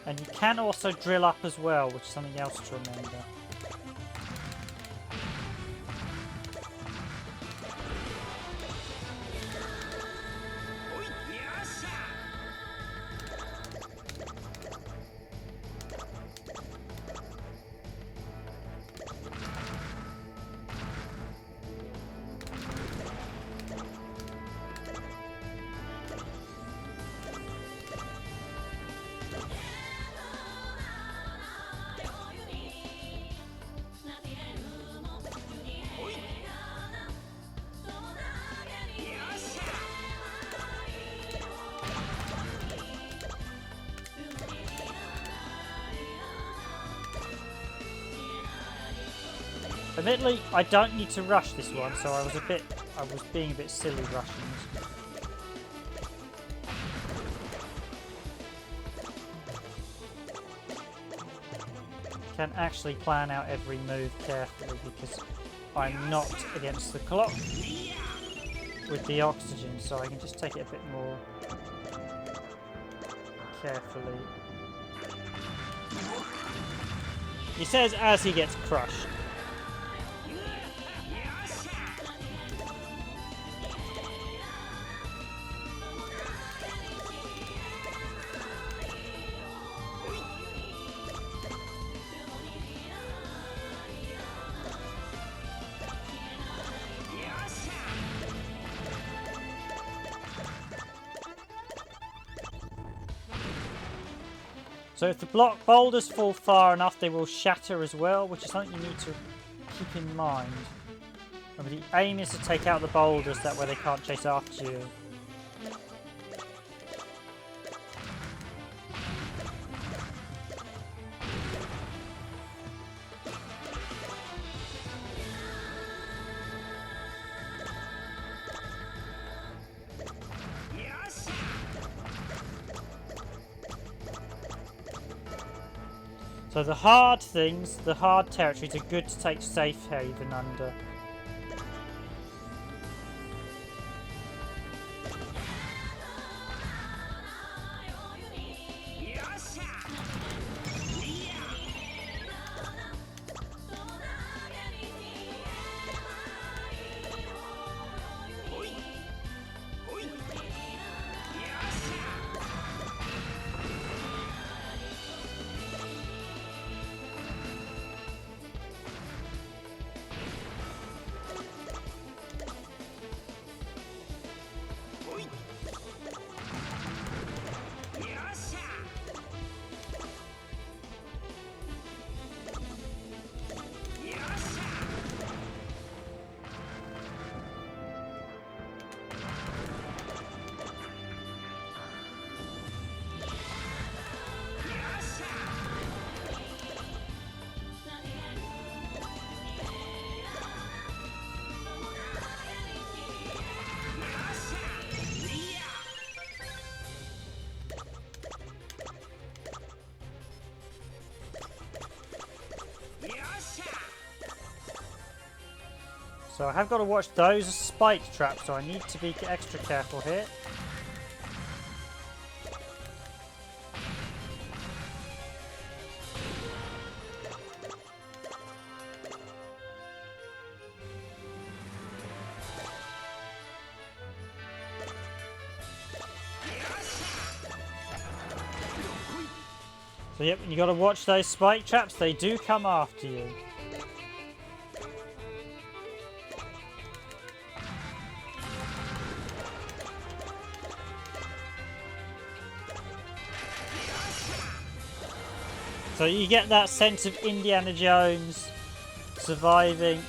And you can also drill up as well, which is something else to remember. Admittedly, I don't need to rush this one, so I was being a bit silly rushing this one. Can actually plan out every move carefully because I'm not against the clock with the oxygen, so I can just take it a bit more carefully. He says as he gets crushed. So if the block boulders fall far enough, they will shatter as well, which is something you need to keep in mind. Remember, the aim is to take out the boulders, that way they can't chase after you. So the hard things, the hard territories are good to take safe haven under. So I have got to watch those spike traps, so I need to be extra careful here. So yep, you got to watch those spike traps, they do come after you. So you get that sense of Indiana Jones surviving.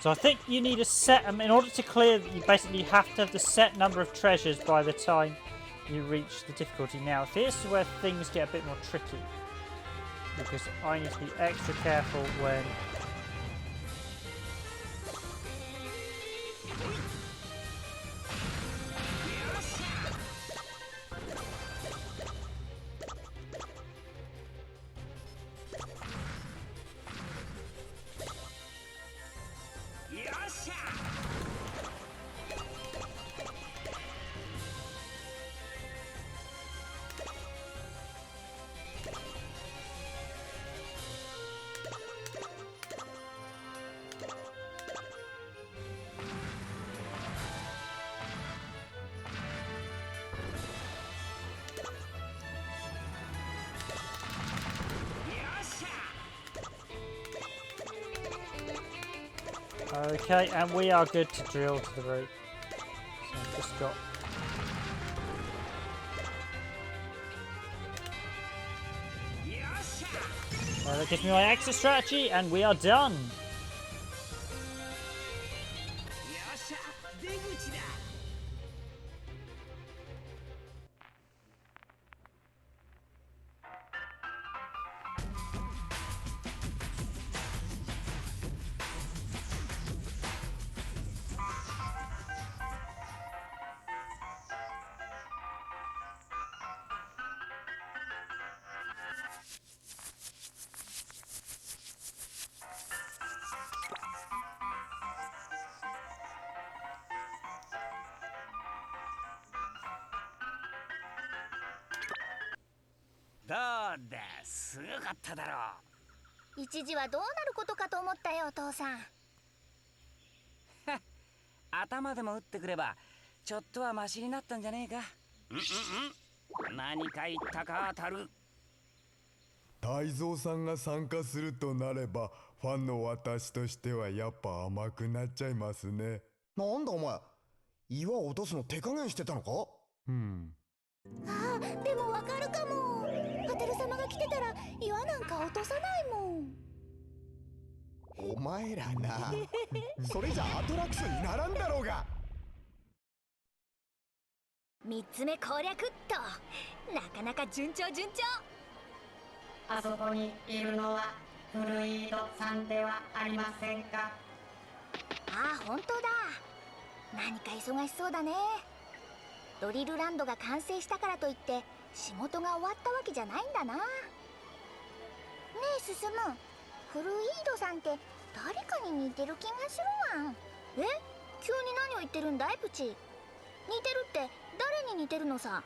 So I think you need a set, in order to clear, you basically have to have the set number of treasures by the time you reach the difficulty. Now, here's where things get a bit more tricky, because I need to be extra careful when... Okay, and we are good to drill to the root. So I've just got... that gives me my exit strategy, and we are done.どうだ、すごかっただろう。一時はどうなることかと思ったよ、お父さん。頭でも打ってくればちょっとはマシになったんじゃねえか。何か言ったか当たる。泰造さんが参加するとなれば、ファンの私としてはやっぱ甘くなっちゃいますね。なんだお前、岩を落とすの手加減してたのか？ああ、でもわかるかも。パテル様が来てたら岩なんか落とさないもん。お前らな。それじゃアトラクションにならんだろうが。3つ目攻略っと。なかなか順調順調。あそこにいるのはフルイードさんではありませんか？ああ、本当だ。何か忙しそうだね。ドリルランドが完成したからといって仕事が終わったわけじゃないんだな。ねえ進む、フルイードさんって誰かに似てる気がするわん。急に何を言ってるんだいプチ。似てるって誰に似てるのさ。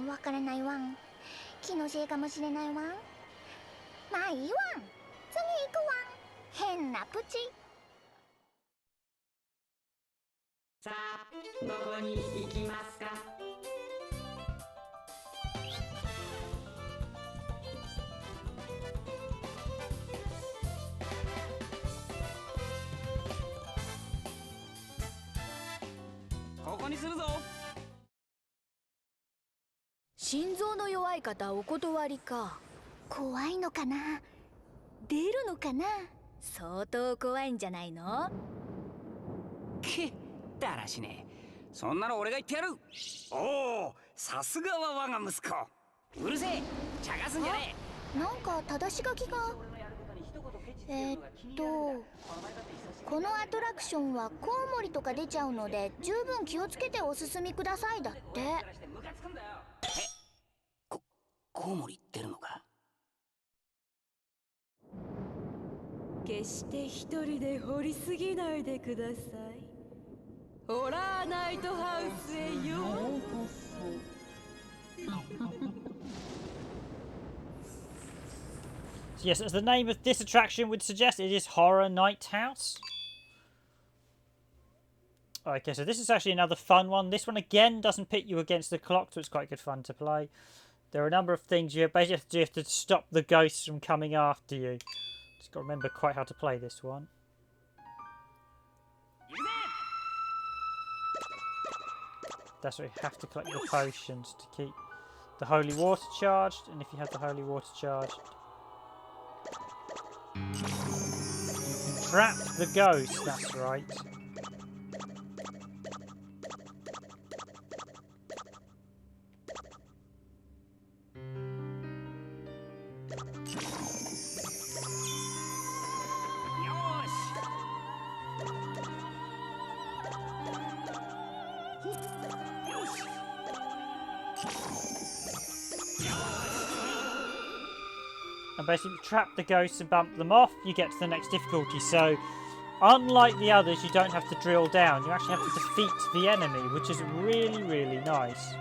わからないわん。気のせいかもしれないわん。まあいいわん、次行くわん。変なプチ。さあ、どこに行きますか？ここにするぞ。心臓の弱い方お断りか。怖いのかな、出るのかな。相当怖いんじゃないの。けだらしねえ。そんなの俺が言ってやる。おお、さすがは我が息子。うるせえ、茶化すんじゃねなんか正し書きが。このアトラクションはコウモリとか出ちゃうので十分気をつけてお進みくださいだって。コウモリってるのか？決して一人で掘りすぎないでください。ホラーナイトハウスへようこそ。 Yes, as the name of this attraction would suggest, it is Horror Night House. Okay, so this is actually another fun one. This one again doesn't pit you against the clock, so it's quite good fun to play. There are a number of things you basically have to stop the ghosts from coming after you. Just got to remember quite how to play this one. That's where you have to collect the potions to keep the holy water charged, and if you have the holy water charged, you can trap the ghost, that's right. And basically trap the ghosts and bump them off, you get to the next difficulty. So unlike the others, you don't have to drill down, you actually have to defeat the enemy, which is really, really nice.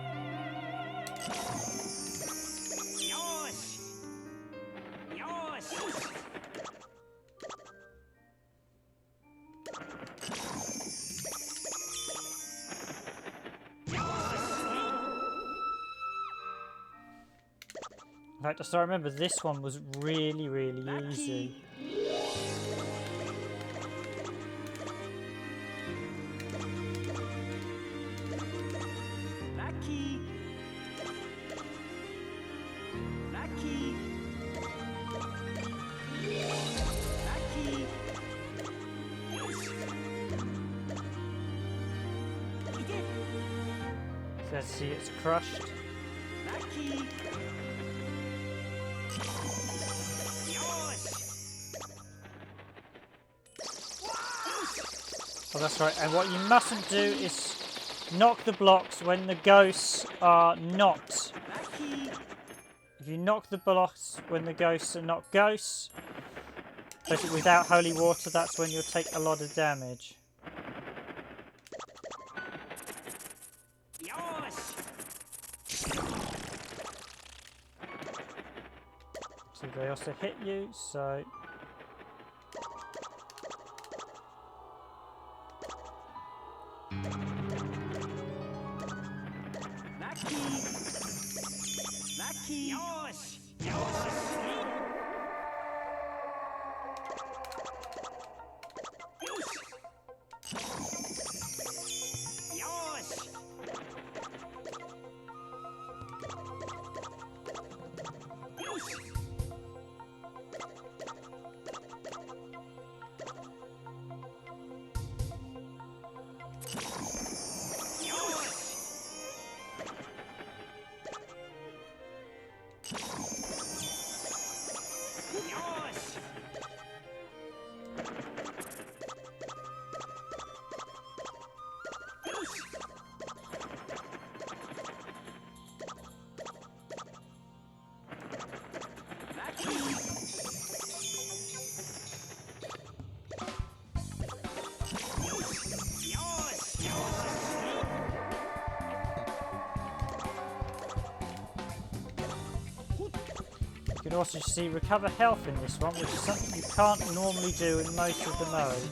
In fact, I still remember this one was really, really easy. Lucky. Lucky. Lucky. So let's see, it's crushed. Lucky. Oh, that's right. And what you mustn't do is knock the blocks when the ghosts are not. If you knock the blocks when the ghosts are not ghosts, basically without holy water, that's when you'll take a lot of damage. So they also hit you, so... can also see recover health in this one, which is something you can't normally do in most of the modes.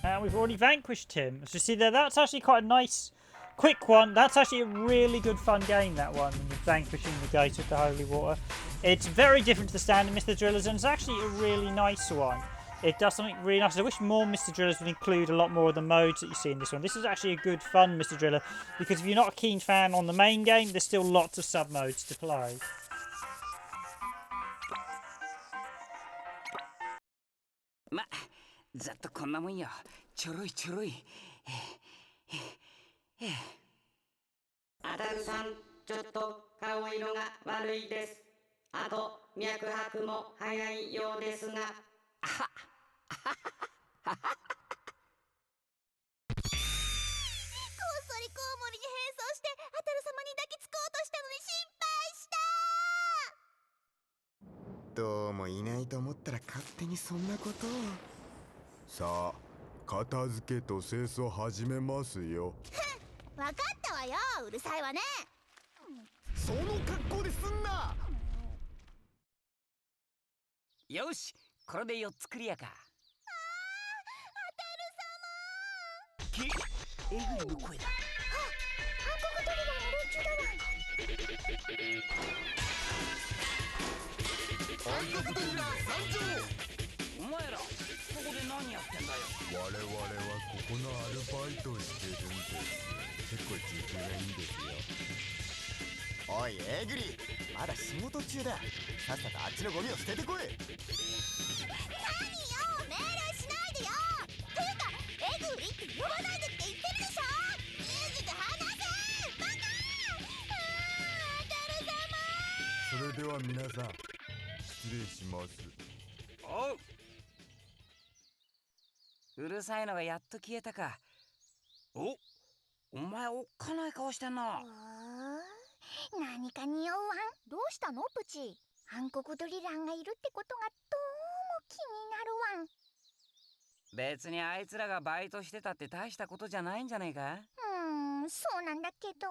And we've already vanquished him. So see there, that's actually quite a nice, quick one. That's actually a really good fun game, that one, vanquishing the gate with the holy water. It's very different to the standard Mr. Drillers, and it's actually a really nice one. It does something really nice. I wish more Mr. Drillers would include a lot more of the modes that you see in this one. This is actually a good fun Mr. Driller, because if you're not a keen fan on the main game, there's still lots of sub-modes to play. Ma, ざっとこんなもんよ。ちょろいちょろい。アダルさん、ちょっと顔色が悪いです。あと脈拍も早いようですが。こっそりコウモリに変装してアタル様に抱きつこうとしたのに失敗した。どうもいないと思ったら勝手にそんなことを。さあ、片付けと清掃始めますよ。わかったわよ、うるさいわね。その格好ですんな。よし、これで4つクリアか。アタル様。えぐいの声だ。韓国ドリラーの連中だわ。韓国ドリラー参上。お前ら、ここで何やってんだよ。我々はここのアルバイトをしてるんです。結構時給がいいんですよ。おいエグリ、まだ仕事中だ。さっさとあっちのゴミを捨ててこい。何よ、命令しないでよ。ていうか、エグリって呼ばないでって言ってるでしょ。マジで話せ、バカ。アタル様。それでは皆さん、失礼します。おう。うるさいのがやっと消えたか。お前おっかない顔してんな。何か匂うわん。どうしたのプチ。韓国ドリランがいるってことがどうも気になるわん。別にあいつらがバイトしてたって大したことじゃないんじゃねえか。そうなんだけど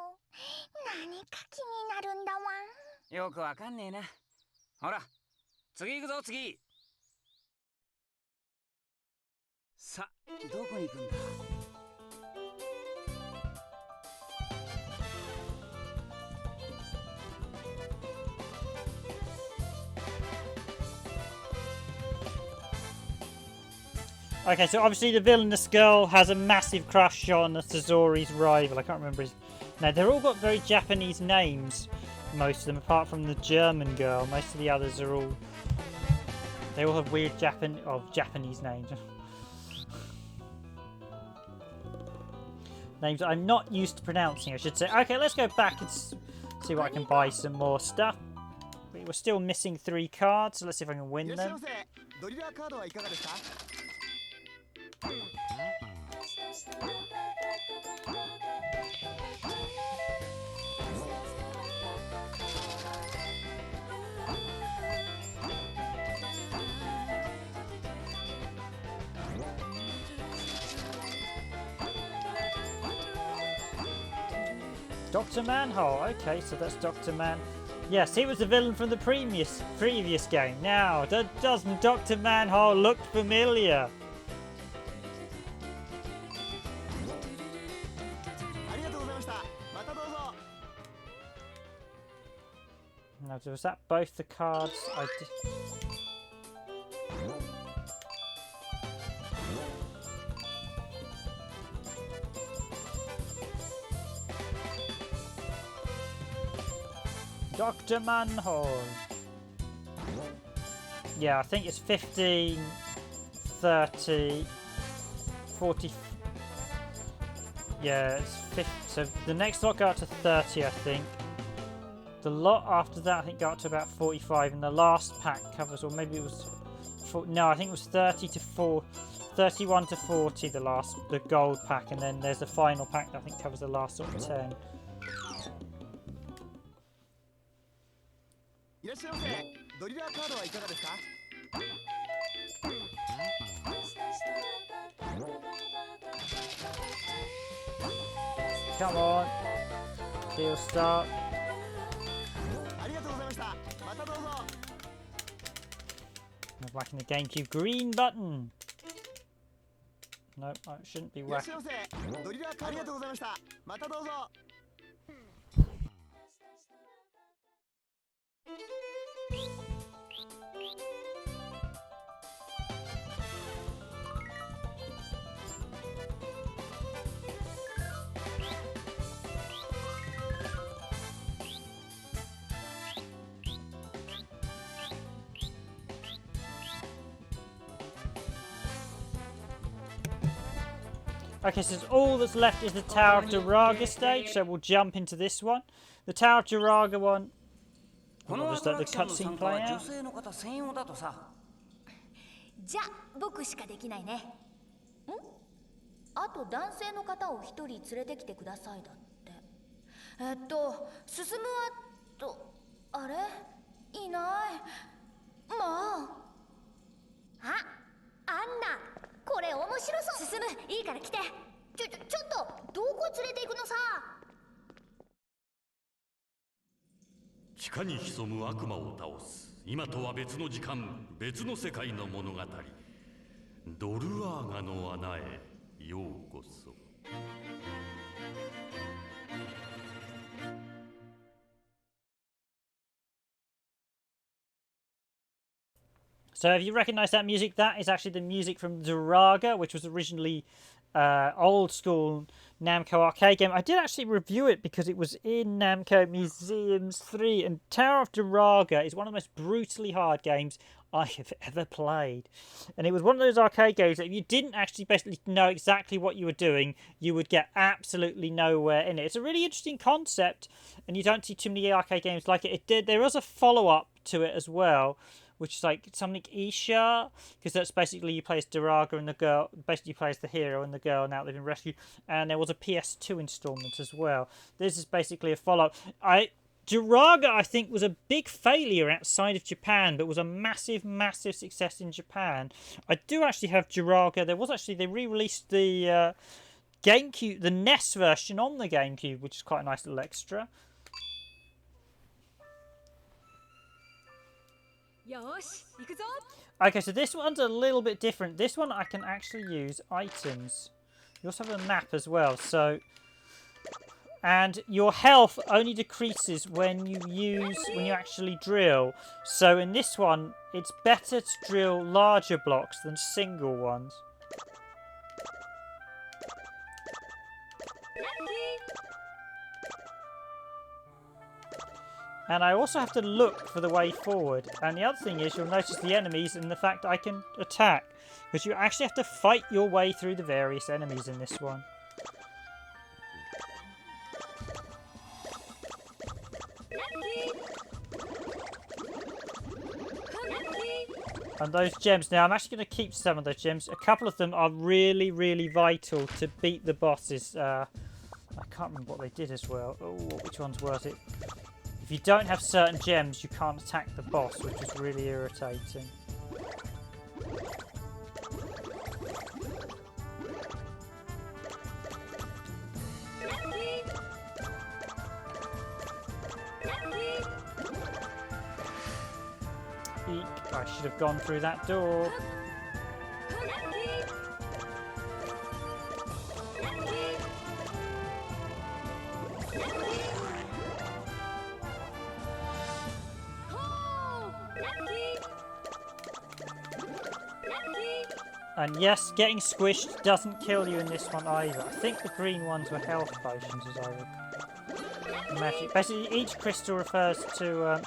何か気になるんだわん。よくわかんねえな。ほら次行くぞ次。さあどこに行くんだ。Okay, so obviously the villainous girl has a massive crush on Sazori's rival. I can't remember his... No, they're all got very Japanese names. Most of them, apart from the German girl. Most of the others are all... They all have weird Japanese names. Names I'm not used to pronouncing, I should say. Okay, let's go back and see what I can buy some more stuff. We're still missing 3 cards, so let's see if I can win them. Dr. Manhole, okay, so that's Dr. Man. Yes, he was the villain from the previous game. Now, doesn't Dr. Manhole look familiar? Now, was that both the cards I did? Dr. Manhole. Yeah, I think it's 15, 30, 40. Yeah, it's 50. So the next lot got up to 30, I think. The lot after that, I think, got up to about 45, and the last pack covers, or maybe it was, no, I think it was 31 to 40, the gold pack, and then there's a final pack that I think covers the last sort of 10. いらっしゃいませ。ドリラーカードはいかがですか？ Come on. Deal start. ありがとうございました。またどうぞ。 I'm whacking the GameCube green button. Nope, I shouldn't be いらっし whacking. ゃいませ。ドリラーカードありがとうございました。またどうぞ。 Okay, so all that's left is the Tower of Duraga stage, so we'll jump into this one. The Tower of Duraga one, この we'll ア just ト let ラ the クションの cutscene 参加は play 女 out. 性の方専用だとさ。じゃあ僕しかできないね。ん？あと男性の方を一人連れてきてくださいだって。進むはとあれいない。まあ。あ、アンナ、これ面白そう。進む、いいから来て。ちょっとどこ連れて行くのさ。地下に潜む悪魔を倒す今とは別の時間別の世界の物語ドルアーガの穴へようこそ。 So if you recognise that music, that is actually the music from Duraga, which was originally old school Namco arcade game. I did actually review it because it was in Namco Museums 3, and Tower of Duraga is one of the most brutally hard games I have ever played. And it was one of those arcade games that if you didn't actually basically know exactly what you were doing, you would get absolutely nowhere in it. It's a really interesting concept, and you don't see too many arcade games like it. There was a follow-up to it as well, which is like something Isha, because that's basically you play as Duraga and the girl, basically you play as the hero and the girl now they've been rescued, and there was a PS2 installment as well. This is basically a follow-up. Duraga, I think, was a big failure outside of Japan, but was a massive, massive success in Japan. I do actually have Duraga. They re-released the GameCube, the NES version on the GameCube, which is quite a nice little extra. Okay, so this one's a little bit different. This one I can actually use items. You also have a map as well, so... And your health only decreases when you actually drill. So in this one, it's better to drill larger blocks than single ones. And I also have to look for the way forward. And the other thing is you'll notice the enemies and the fact I can attack. Because you actually have to fight your way through the various enemies in this one. And those gems, now I'm actually going to keep some of those gems. A couple of them are really, really vital to beat the bosses. I can't remember what they did as well. Oh, which ones was it? If you don't have certain gems, you can't attack the boss, which is really irritating. Eek, I should have gone through that door. And yes, getting squished doesn't kill you in this one either. I think the green ones were health potions, as I recall. Magic. Basically, each crystal refers to...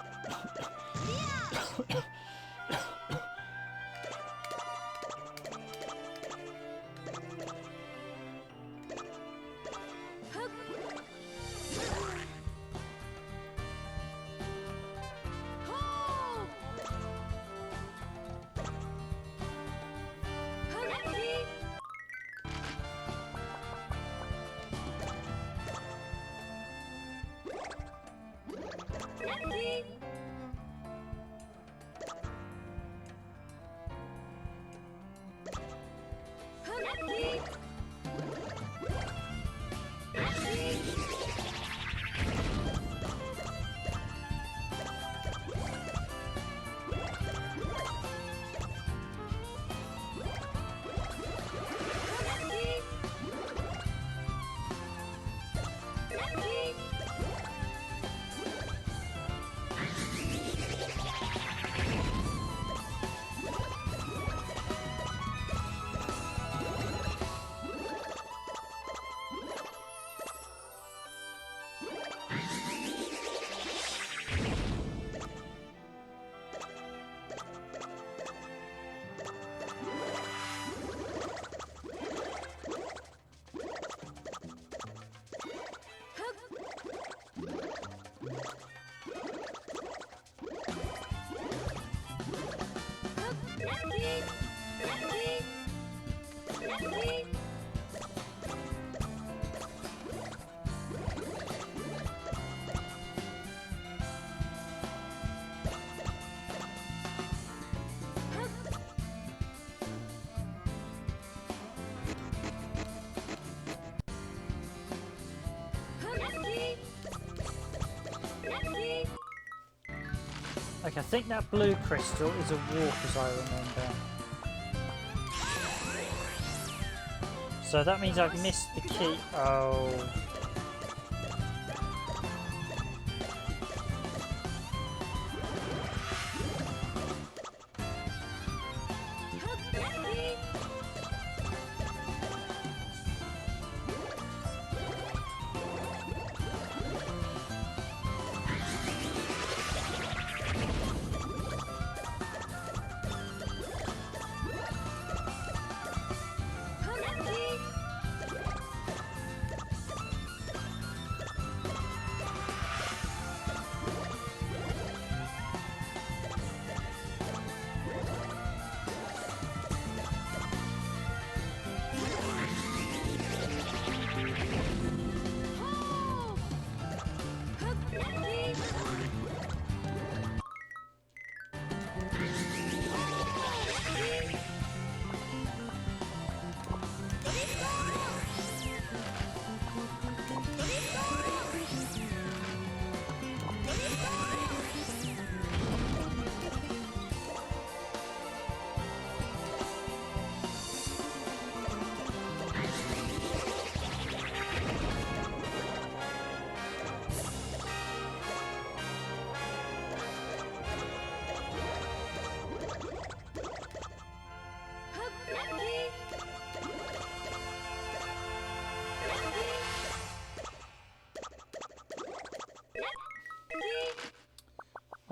Okay, I think that blue crystal is a walk, as I remember. So that means I've missed the key. Oh.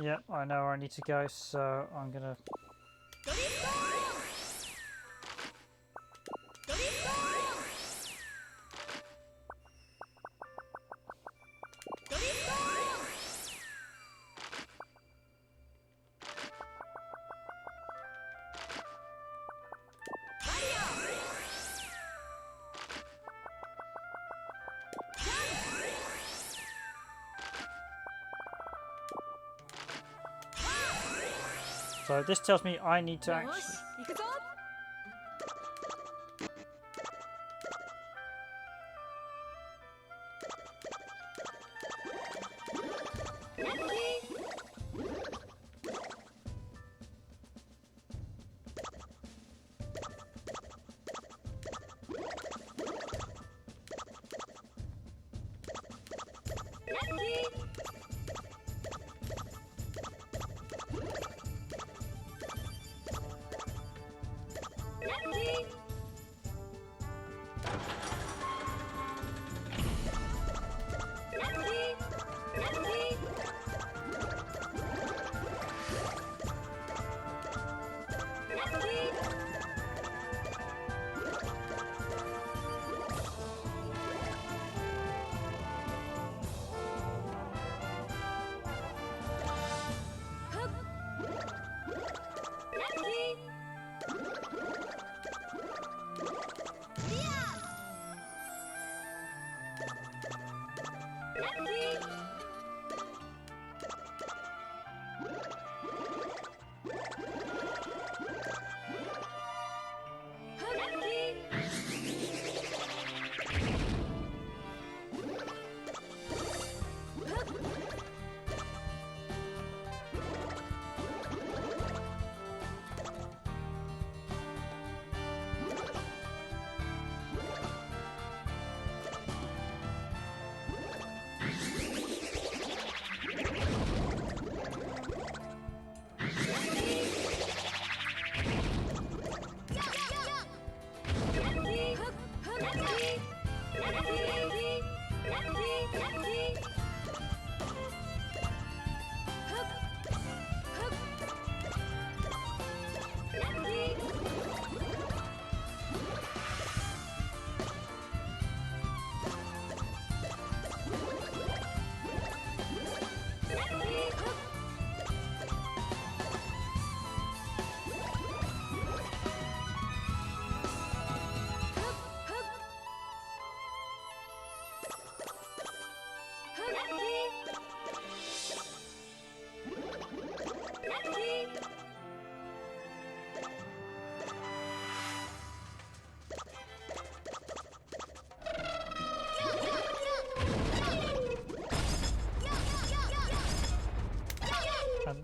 Yep, I know where I need to go, so I'm gonna... So this tells me I need to actually...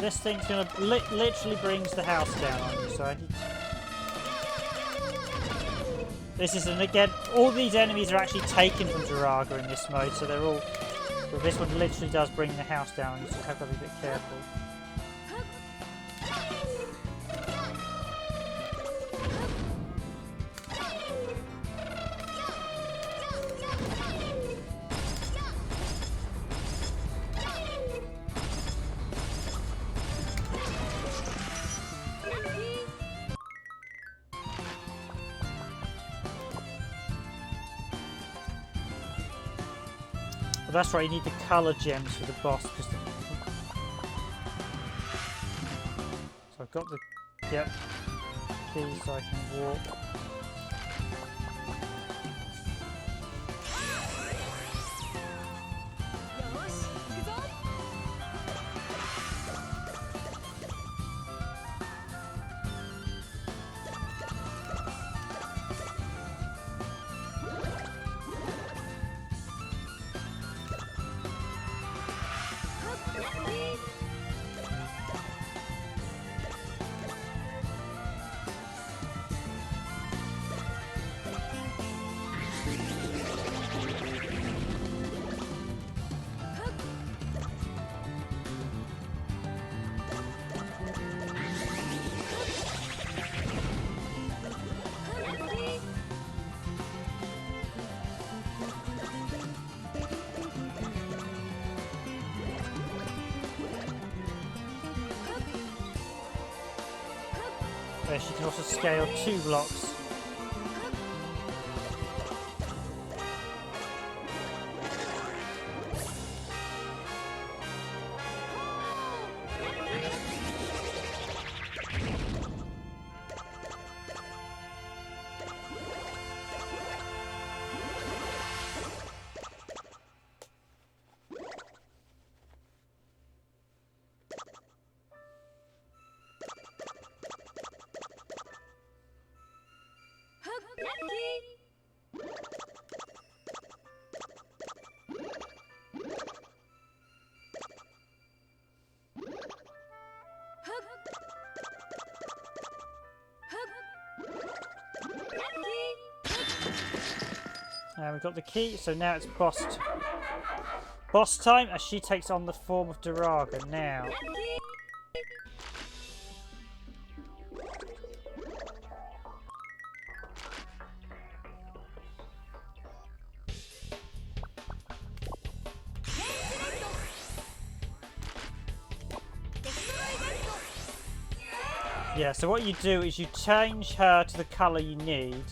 this thing's gonna literally brings the house down on you, so I need to... This is, and again, all these enemies are actually taken from Duraga in this mode, so they're all... But this one literally does bring the house down on you, so you have to be a bit careful. But that's right, you need the colour gems for the boss. So I've got the key so I can walk. Yes, you can also scale 2 blocks. And we've got the key, so now it's boss time as she takes on the form of Duraga now. Yeah, so what you do is you change her to the colour you need.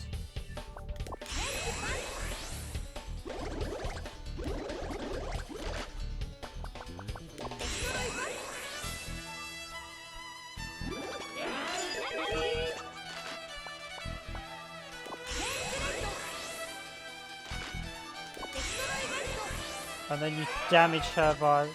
And then you damage her by...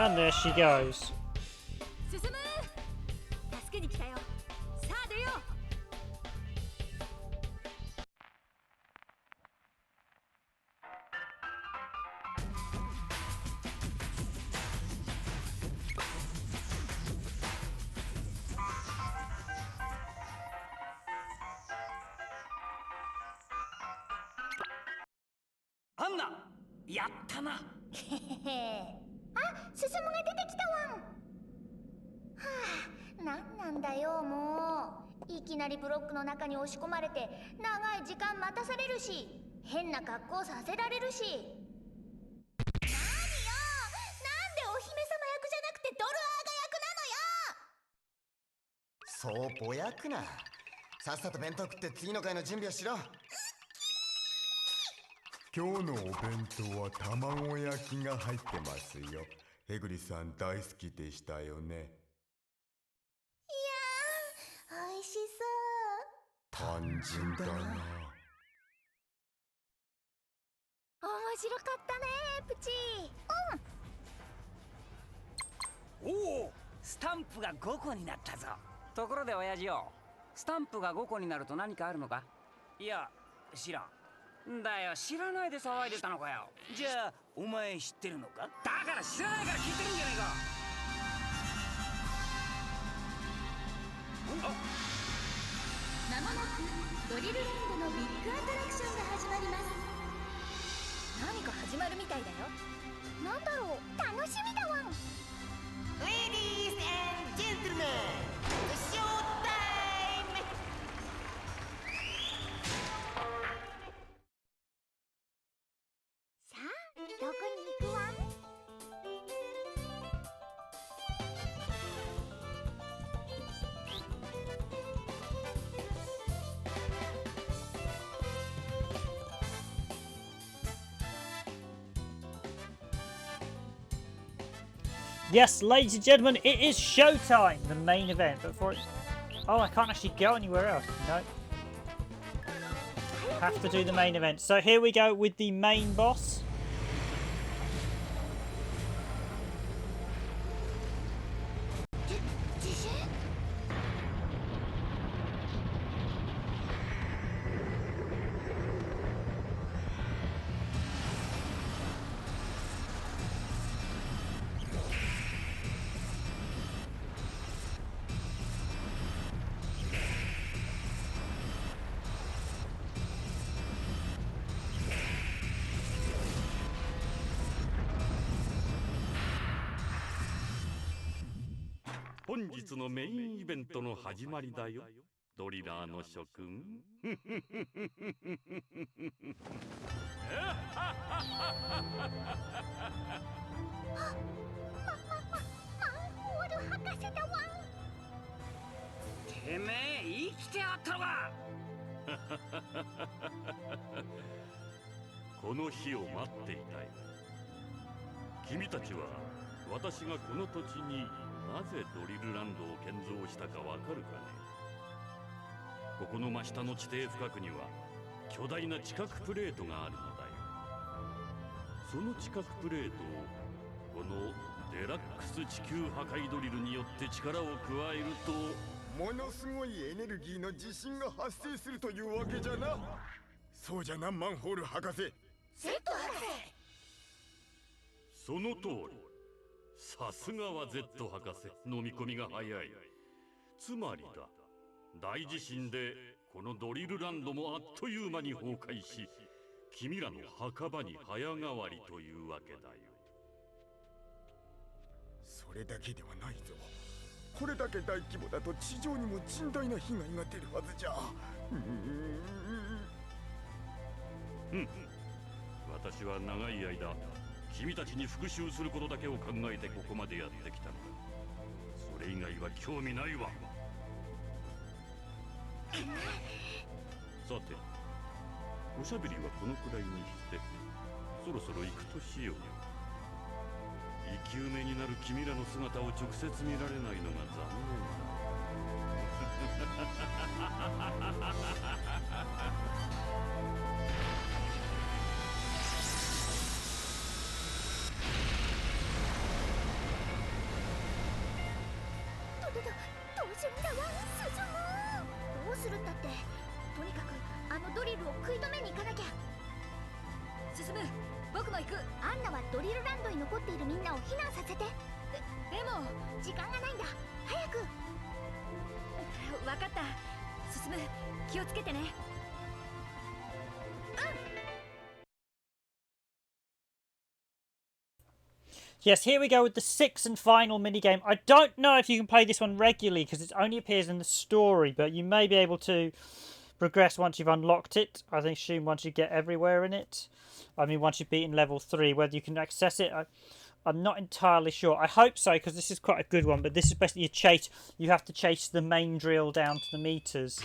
And there she goes. 進む。助けに来たよ。さあ出よう。アンナ、やったな。へへへ。あ、進が出てきたワン。はあ、なんなんだよもう。いきなりブロックの中に押し込まれて長い時間待たされるし、変な格好させられるし。なによ、なんでお姫様役じゃなくてドルアーガ役なのよ。そうぼやくな。さっさと弁当食って次の回の準備をしろ。今日のお弁当は卵焼きが入ってますよ。ヘグリさん大好きでしたよね。いやー、おいしそう。単純だな。面白かったねプチ。おお、スタンプが5個になったぞ。ところで親父よ、スタンプが5個になると何かあるのか？いや、知らん。だよ、知らないで騒いでたのかよ。じゃあお前知ってるのか？だから知らないから聞いてるんじゃねえか。まもなくドリルランドのビッグアトラクションが始まります。何か始まるみたいだよ。なんだろう、楽しみだワン。Ladies and gentlemen, the show time! さあ、どこに行くワン？Yes, ladies and gentlemen, it is showtime, the main event. But for it, oh, I can't actually go anywhere else. No, have to do the main event. So here we go with the main boss.「本日のメインイベントの始まりだよ、ドリラーの諸君」てめえ生きてやったのか。この日を待っていたよ。君たちは私がこの土地になぜドリルランドを建造したかわかるかね。ここの真下の地底深くには巨大な地殻プレートがあるのだよ。その地殻プレートをこのデラックス地球破壊ドリルによって力を加えると、ものすごいエネルギーの地震が発生するというわけじゃな。そうじゃな、マンホール博士。ゼット博士。その通り。さすがは Z 博士、飲み込みが早い。つまりだ、大地震でこのドリルランドもあっという間に崩壊し、君らの墓場に早変わりというわけだよ。それだけではないぞ。これだけ大規模だと地上にも甚大な被害が出るはずじゃ。私は長い間君たちに復讐することだけを考えてここまでやってきたのだ。それ以外は興味ないわ。さて、おしゃべりはこのくらいにしてそろそろ行くとしよう。生き埋めになる君らの姿を直接見られないのが残念だ。んだわ進む。どうするったって、とにかくあのドリルを食い止めに行かなきゃ。進む、僕も行く。アンナはドリルランドに残っているみんなを避難させて。でも時間がないんだ、早く。分かった、進む、気をつけてね。Yes, here we go with the sixth and final minigame. I don't know if you can play this one regularly because it only appears in the story, but you may be able to progress once you've unlocked it. I think assume once you get everywhere in it. I mean, once you've beaten level 3, whether you can access it, I'm not entirely sure. I hope so, because this is quite a good one, but this is basically a chase. You have to chase the main drill down to the meters.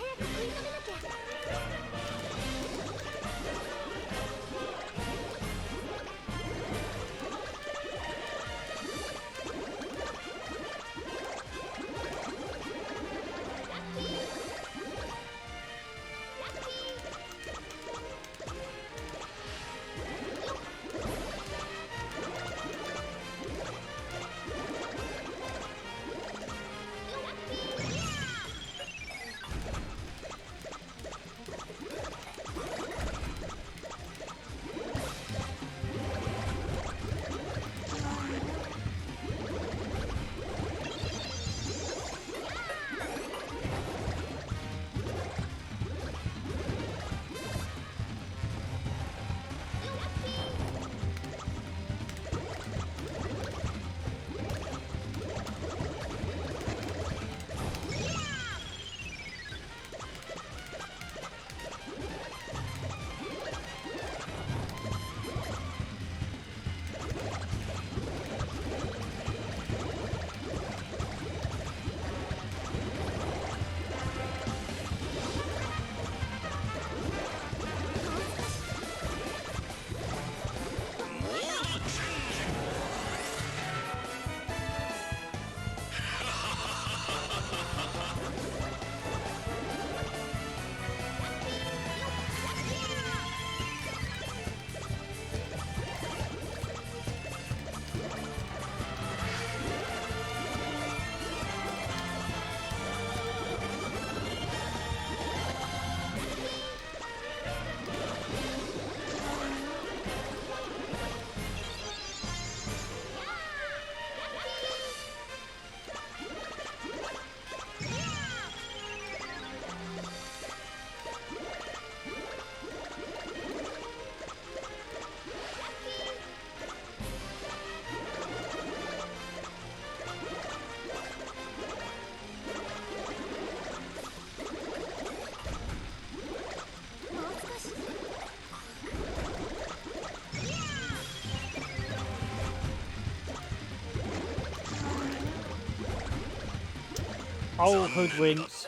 Oh, hoodwinks.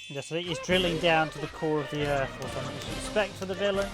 Yes, I think he's drilling down to the core of the earth or something. You should expect for the villain.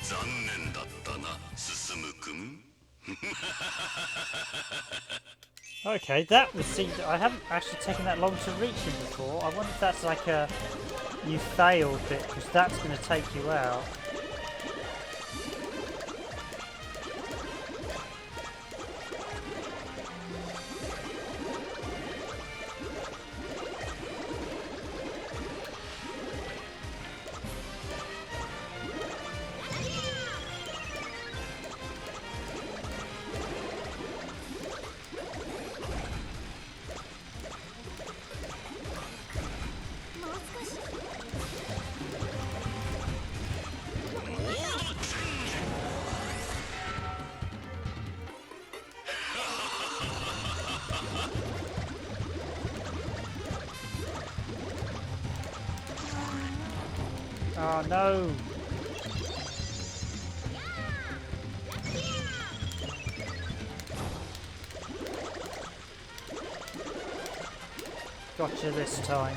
残念だったな、進くん。Okay, that was seemed. I haven't actually taken that long to reach him before. I wonder if that's like a you failed bit, because that's going to take you out. Oh no! Gotcha this time.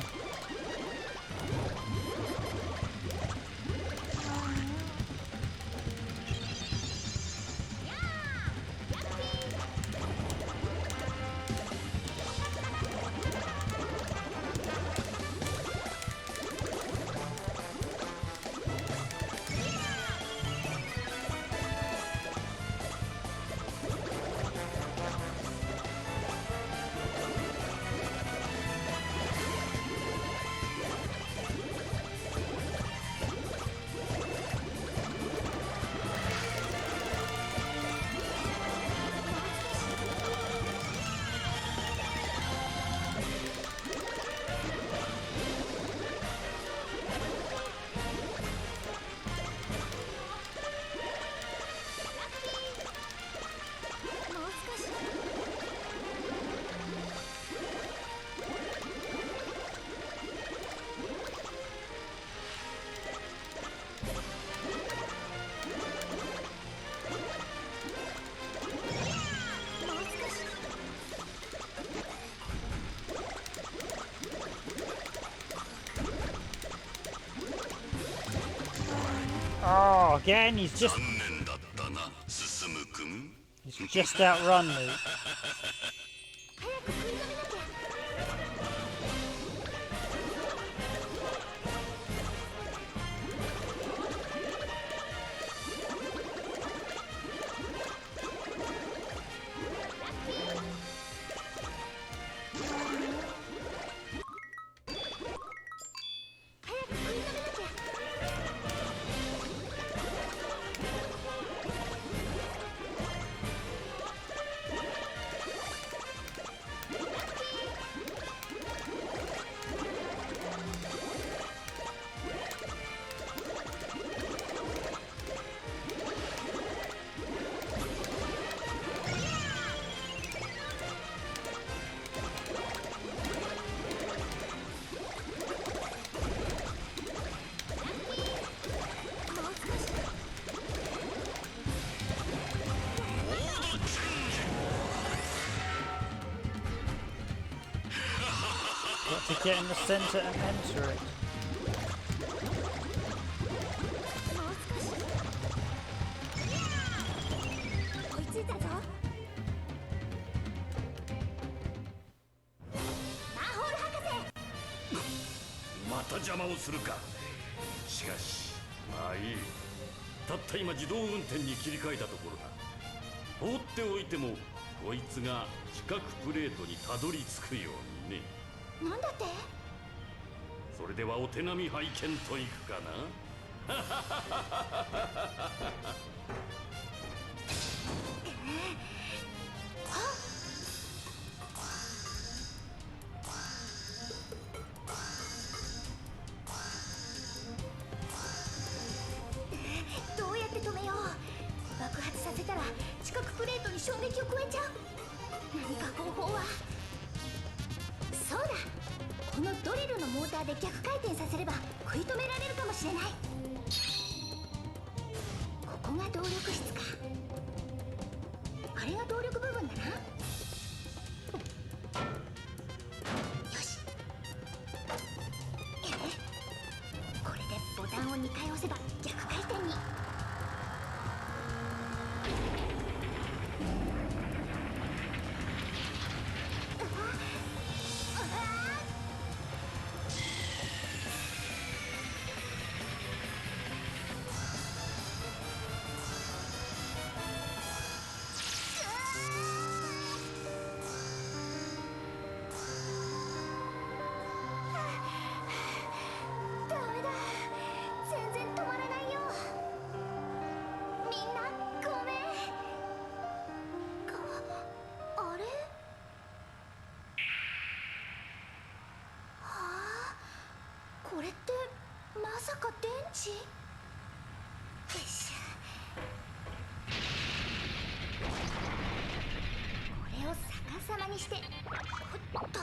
Oh, again, he's just outrun me. Got to get in the center and enter it.また邪魔をするか。しかし、まあいい。たった今自動運転に切り替えたところだ。放っておいてもこいつが四角プレートにたどり着くようにね。なんだって？それではお手並み拝見といくかな。どうやって止めよう。爆発させたら四角プレートに衝撃を加えちゃう。何か方法は。そうだ、このドリルのモーターで逆回転させれば食い止められるかもしれない。ここが動力室か。あれが動力部分だな。よし、これでボタンを2回押せば逆回転に。れってまさか電池？よいしょ。これを逆さまにして、おっと。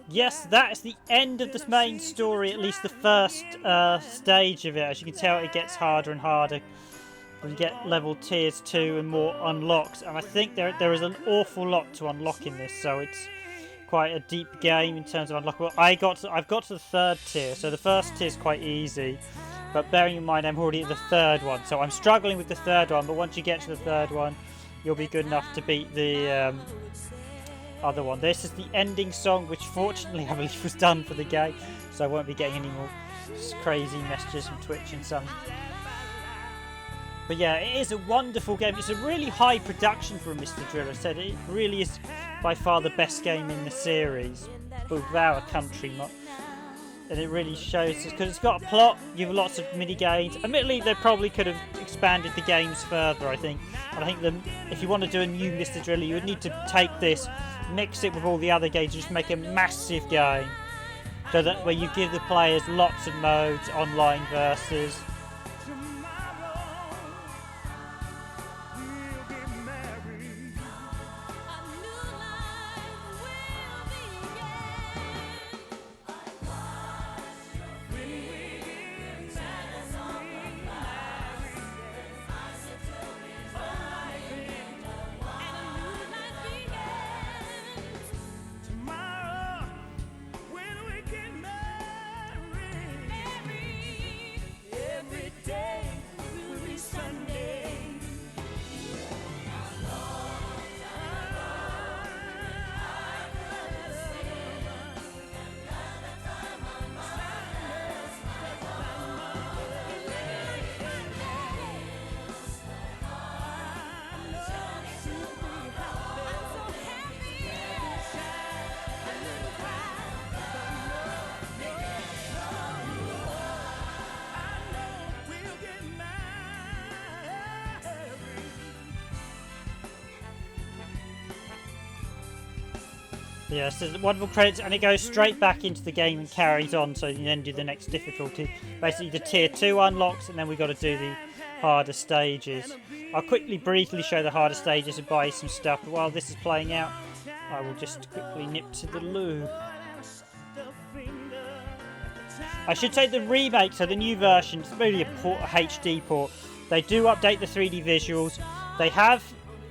Yes, that is the end of the main story, at least the first stage of it. As you can tell, it gets harder and harder when you get level tiers 2 and more unlocked. And I think there is an awful lot to unlock in this, so it's quite a deep game in terms of unlockable. I've got to the 3rd tier, so the first tier is quite easy. But bearing in mind, I'm already at the 3rd one, so I'm struggling with the 3rd one. But once you get to the 3rd one, you'll be good enough to beat the other one. This is the ending song, which fortunately I believe was done for the game, so I won't be getting any more crazy messages from Twitch and some. But yeah, it is a wonderful game. It's a really high production for a Mr. Drill. I said it really is by far the best game in the series, with our country. And it really shows, because it's got a plot, you have lots of mini games. Admittedly, they probably could have expanded the games further, I think. And I think if you want to do a new Mr. Driller, you would need to take this, mix it with all the other games, and just make a massive game. So that where you give the players lots of modes, online versus. Yeah, so the wonderful credits, and it goes straight back into the game and carries on, so you then do the next difficulty. Basically, the tier 2 unlocks, and then we've got to do the harder stages. I'll briefly show the harder stages and buy some stuff, but while this is playing out, I will just quickly nip to the loo. I should say the remake, so the new version, it's really a HD port. They do update the 3D visuals. They have,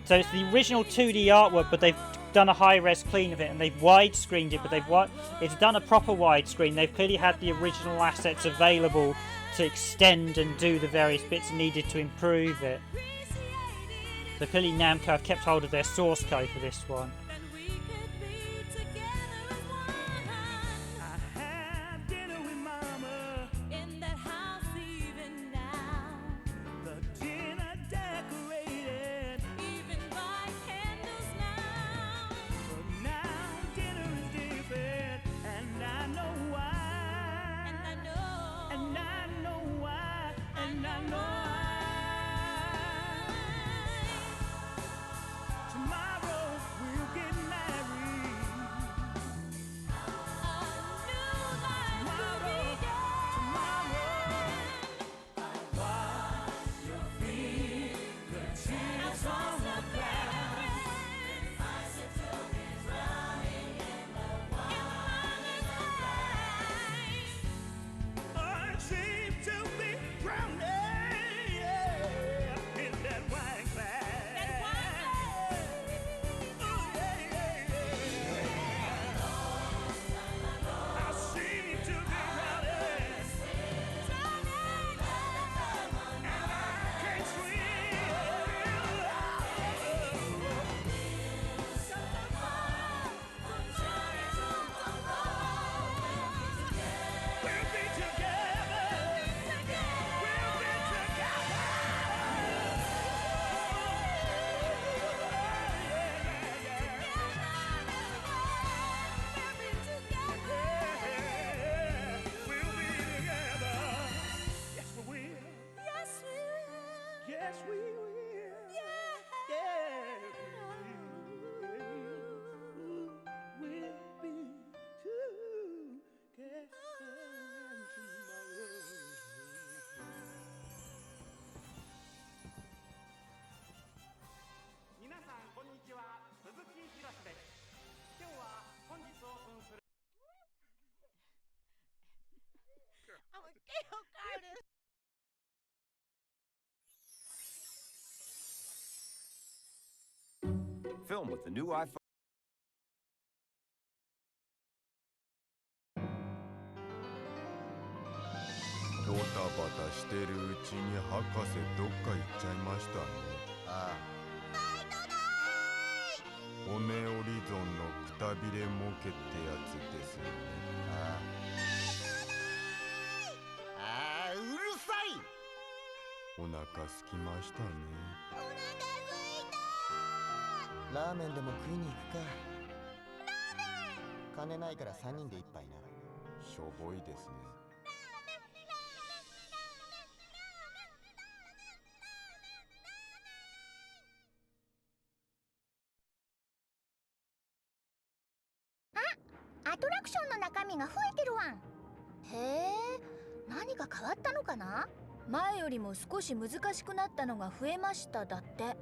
so it's the original 2D artwork, but they've done a high-res clean of it, and they've widescreened it, but it's done a proper widescreen. They've clearly had the original assets available to extend and do the various bits needed to improve it. So clearly Namco have kept hold of their source code for this one. new iPhone. ドタバタしてるうちに博士どっか行っちゃいましたね。あ骨折り損のくたびれ模型ってやつですよね。あうるさい。お腹すきましたね。ラーメンでも食いに行くか。金ないから3人で一杯な。しょぼいですね。アトラクションの中身が増えてるわん。へえ、何か変わったのかな。前よりも少し難しくなったのが増えましただって。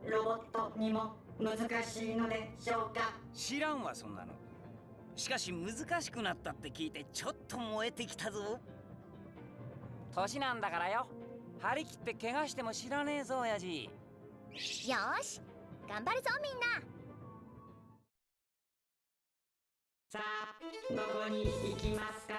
ロボットにも難しいのでしょうか。知らんわそんなの。しかし難しくなったって聞いてちょっと燃えてきたぞ。年なんだからよ、張り切って怪我しても知らねえぞ親父。よーし、頑張るぞみんな。さあどこに行きますか。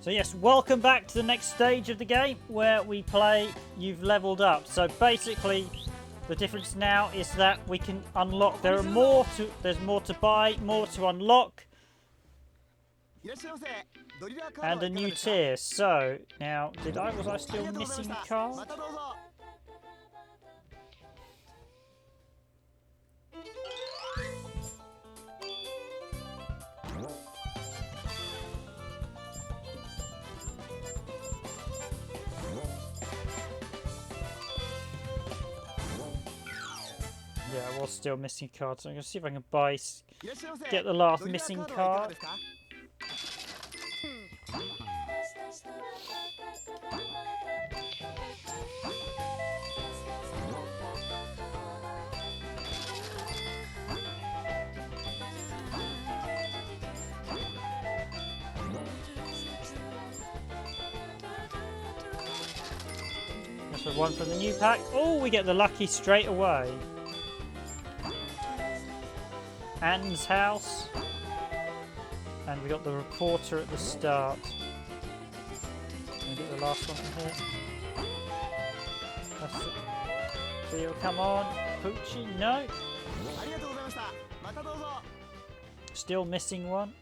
So yes, welcome back to the next stage of the game where we play You've Leveled Up. So basically the difference now is that we can unlock, there's more to buy, more to unlock, and a new tier. So now, was I still missing a card? Yeah, I was still missing a card, so I'm going to see if I can get the last missing card. That's one from the new pack. Oh, we get the lucky straight away. Anne's house, and we got the reporter at the start. Can we get the last one from here? That's it. Theo, come on. Poochie, no. Still missing one.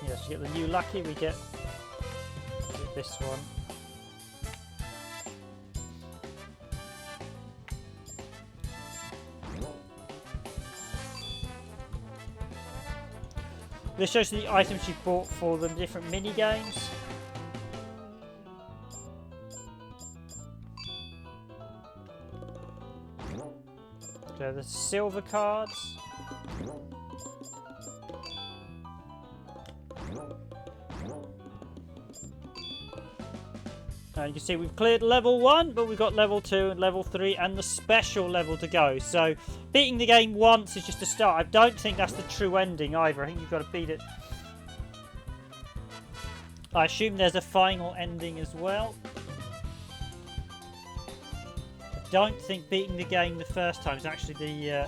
Yes, we get the new lucky, we get this one. This shows the items you bought for the different mini games. So the silver cards. You can see we've cleared level 1, but we've got level 2 and level 3 and the special level to go. So beating the game once is just a start. I don't think that's the true ending either. I think you've got to beat it. I assume there's a final ending as well. I don't think beating the game the first time is actually the...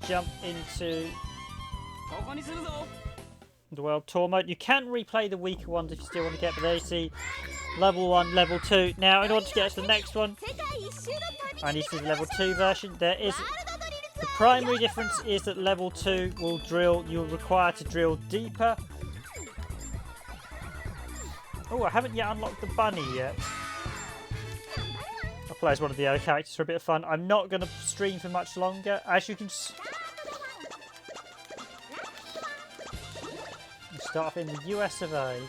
jump into the World Tour mode. You can replay the weaker ones if you still want to get, but there you see level 1, level 2. Now, in order to get to the next one, I need to do the level 2 version. There is the primary difference is that level 2 will drill. You're required to drill deeper. Oh, I haven't yet unlocked the bunny yet. play as one of the other characters for a bit of fun. I'm not going to stream for much longer. As you can start off in the US of A.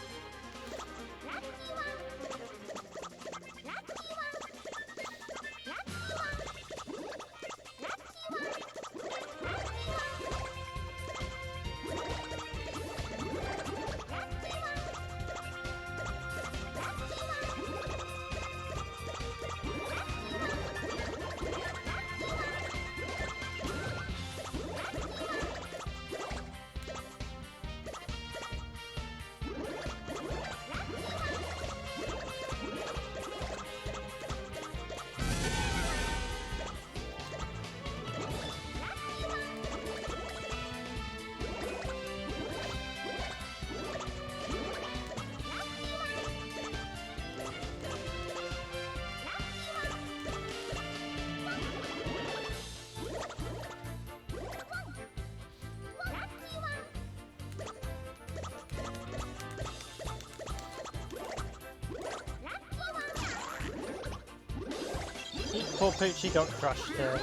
Poor Poochie got crushed there.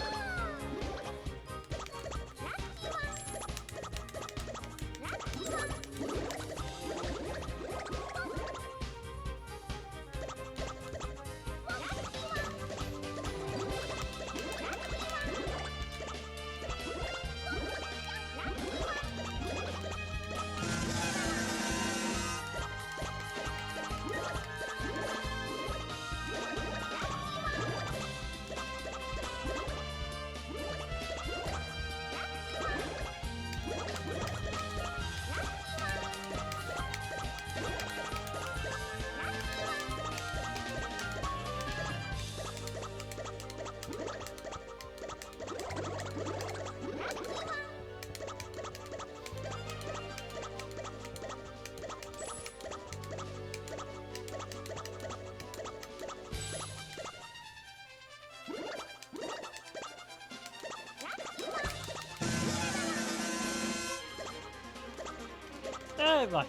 Oh my!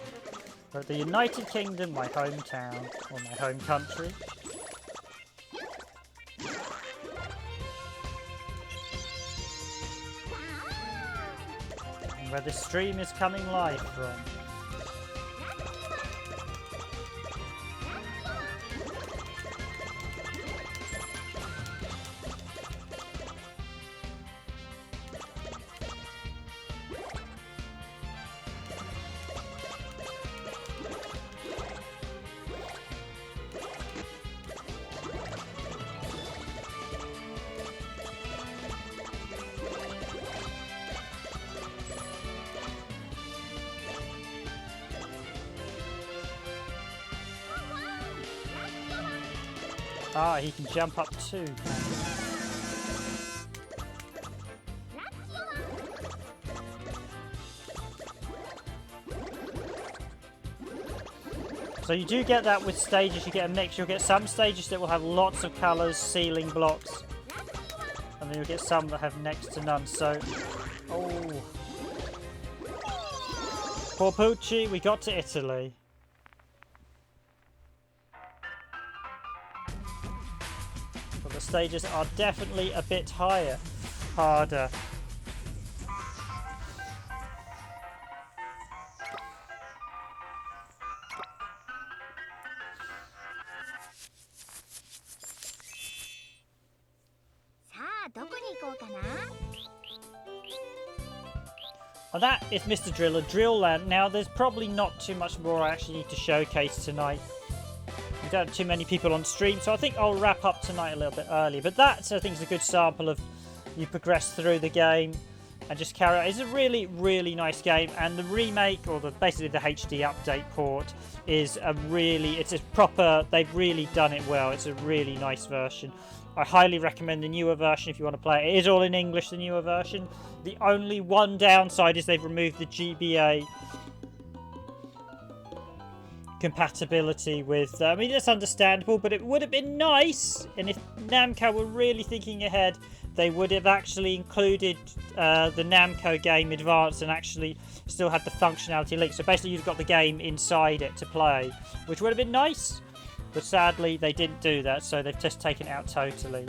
But the United Kingdom, my hometown, or my home country. And where the stream is coming live from. Ah, he can jump up too. So you do get that with stages, you get a mix. You'll get some stages that will have lots of colours, ceiling blocks, and then you'll get some that have next to none. So, oh. Poor Poochie, we got to Italy. But the stages are definitely a bit harder. And that is Mr. Driller Drill Land. Now, there's probably not too much more I actually need to showcase tonight. We don't have too many people on stream, so I think I'll wrap up tonight a little bit early. But that, I think, is a good sample of you progress through the game and just carry on. It's a really, really nice game, and the remake, or basically the HD update port, is it's a proper, they've really done it well. It's a really nice version. I highly recommend the newer version if you want to play it. It is all in English, the newer version. The only one downside is they've removed the GBA compatibility with... I mean, that's understandable, but it would have been nice. And if Namco were really thinking ahead, they would have actually included the Namco game Advance and actually still had the functionality linked. So basically, you've got the game inside it to play, which would have been nice. But sadly, they didn't do that, so they've just taken it out totally.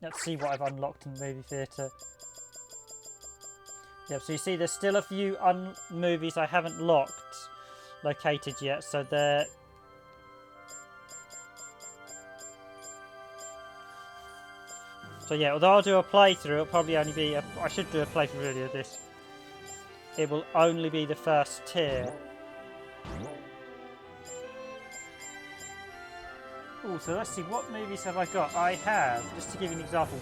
Let's see what I've unlocked in the movie theatre. Yep, so you see there's still a few movies I haven't located yet, so they're... So yeah, although I'll do a playthrough, it'll probably only be... I should do a playthrough video of this. It will only be the first tier. Oh, so let's see, what movies have I got? I have, just to give you an example,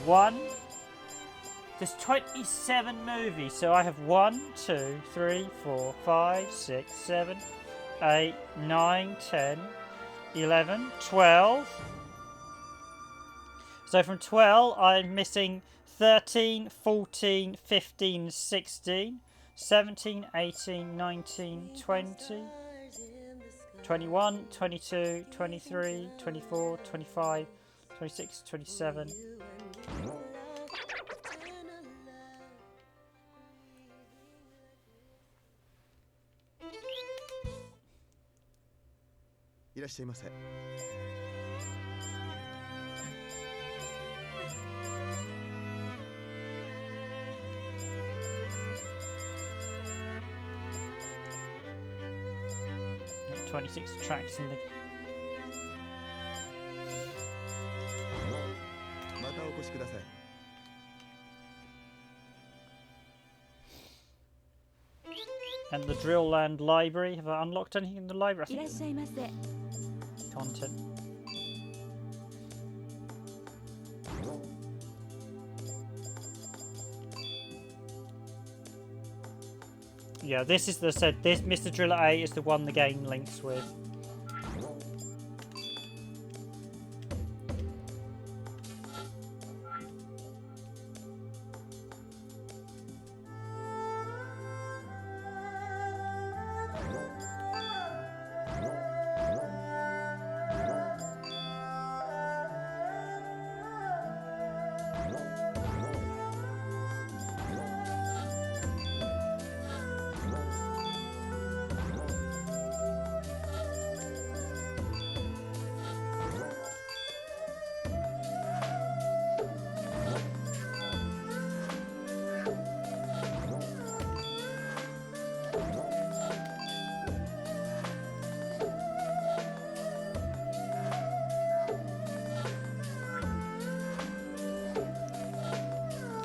there's 27 movies, so I have 1, 2, 3, 4, 5, 6, 7, 8, 9, 10, 11, 12. So from 12, I'm missing 13, 14, 15, 16, 17, 18, 19, 20, 21, 22, 23, 24, 25, 26, 27. Got 26 tracks in the... And the Drill Land library. Have I unlocked anything in the library? I think content. Yeah, this is the said. This Mr. Driller A is the one the game links with.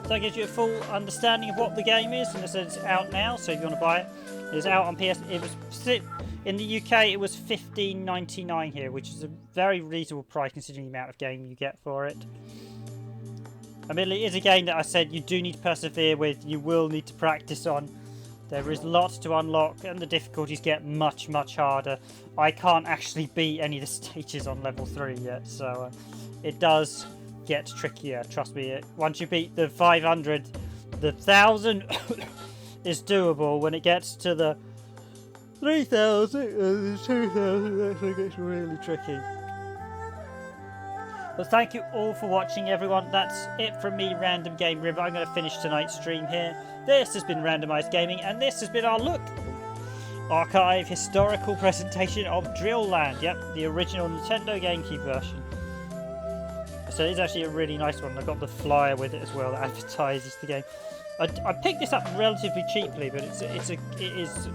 So that gives you a full understanding of what the game is, and it says it's out now, so if you want to buy it, it's out on PS. It was in the UK. It was $15.99 here, which is a very reasonable price considering the amount of game you get for it. Admittedly, it is a game that I said you do need to persevere with. You will need to practice on. There is lots to unlock, and the difficulties get much, much harder. I can't actually beat any of the stages on level 3 yet, so it does get trickier, trust me. Once you beat the 500, the 1000 is doable. When it gets to the 3000, 2000, that's when it gets really tricky. But thank you all for watching, everyone. That's it from me, Random Game River. I'm going to finish tonight's stream here. This has been Randomised Gaming, and this has been our look archive historical presentation of Drill Land. Yep, the original Nintendo GameCube version. So it's actually a really nice one. I got the flyer with it as well that advertises the game. I picked this up relatively cheaply, but it is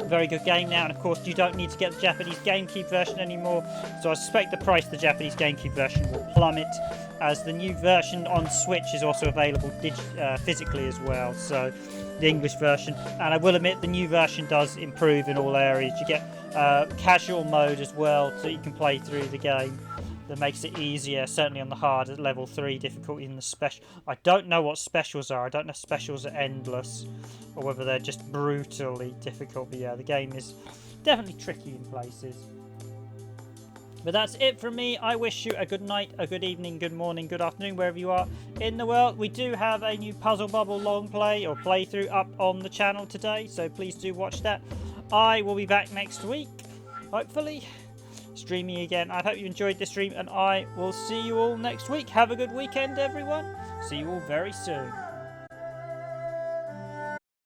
a very good game now. And of course, you don't need to get the Japanese GameCube version anymore. So I suspect the price of the Japanese GameCube version will plummet, as the new version on Switch is also available physically as well. So the English version, and I will admit the new version does improve in all areas. You get casual mode as well, so you can play through the game. That makes it easier, certainly on the hard at level 3 difficulty. In the special, I don't know what specials are. I don't know if specials are endless or whether they're just brutally difficult. But yeah, the game is definitely tricky in places. But that's it from me. I wish you a good night, a good evening, good morning, good afternoon, wherever you are in the world. We do have a new Puzzle Bubble long play or playthrough up on the channel today, so please do watch that. I will be back next week, hopefully. streaming again. I hope you enjoyed this stream, and I will see you all next week. Have a good weekend, everyone. See you all very soon.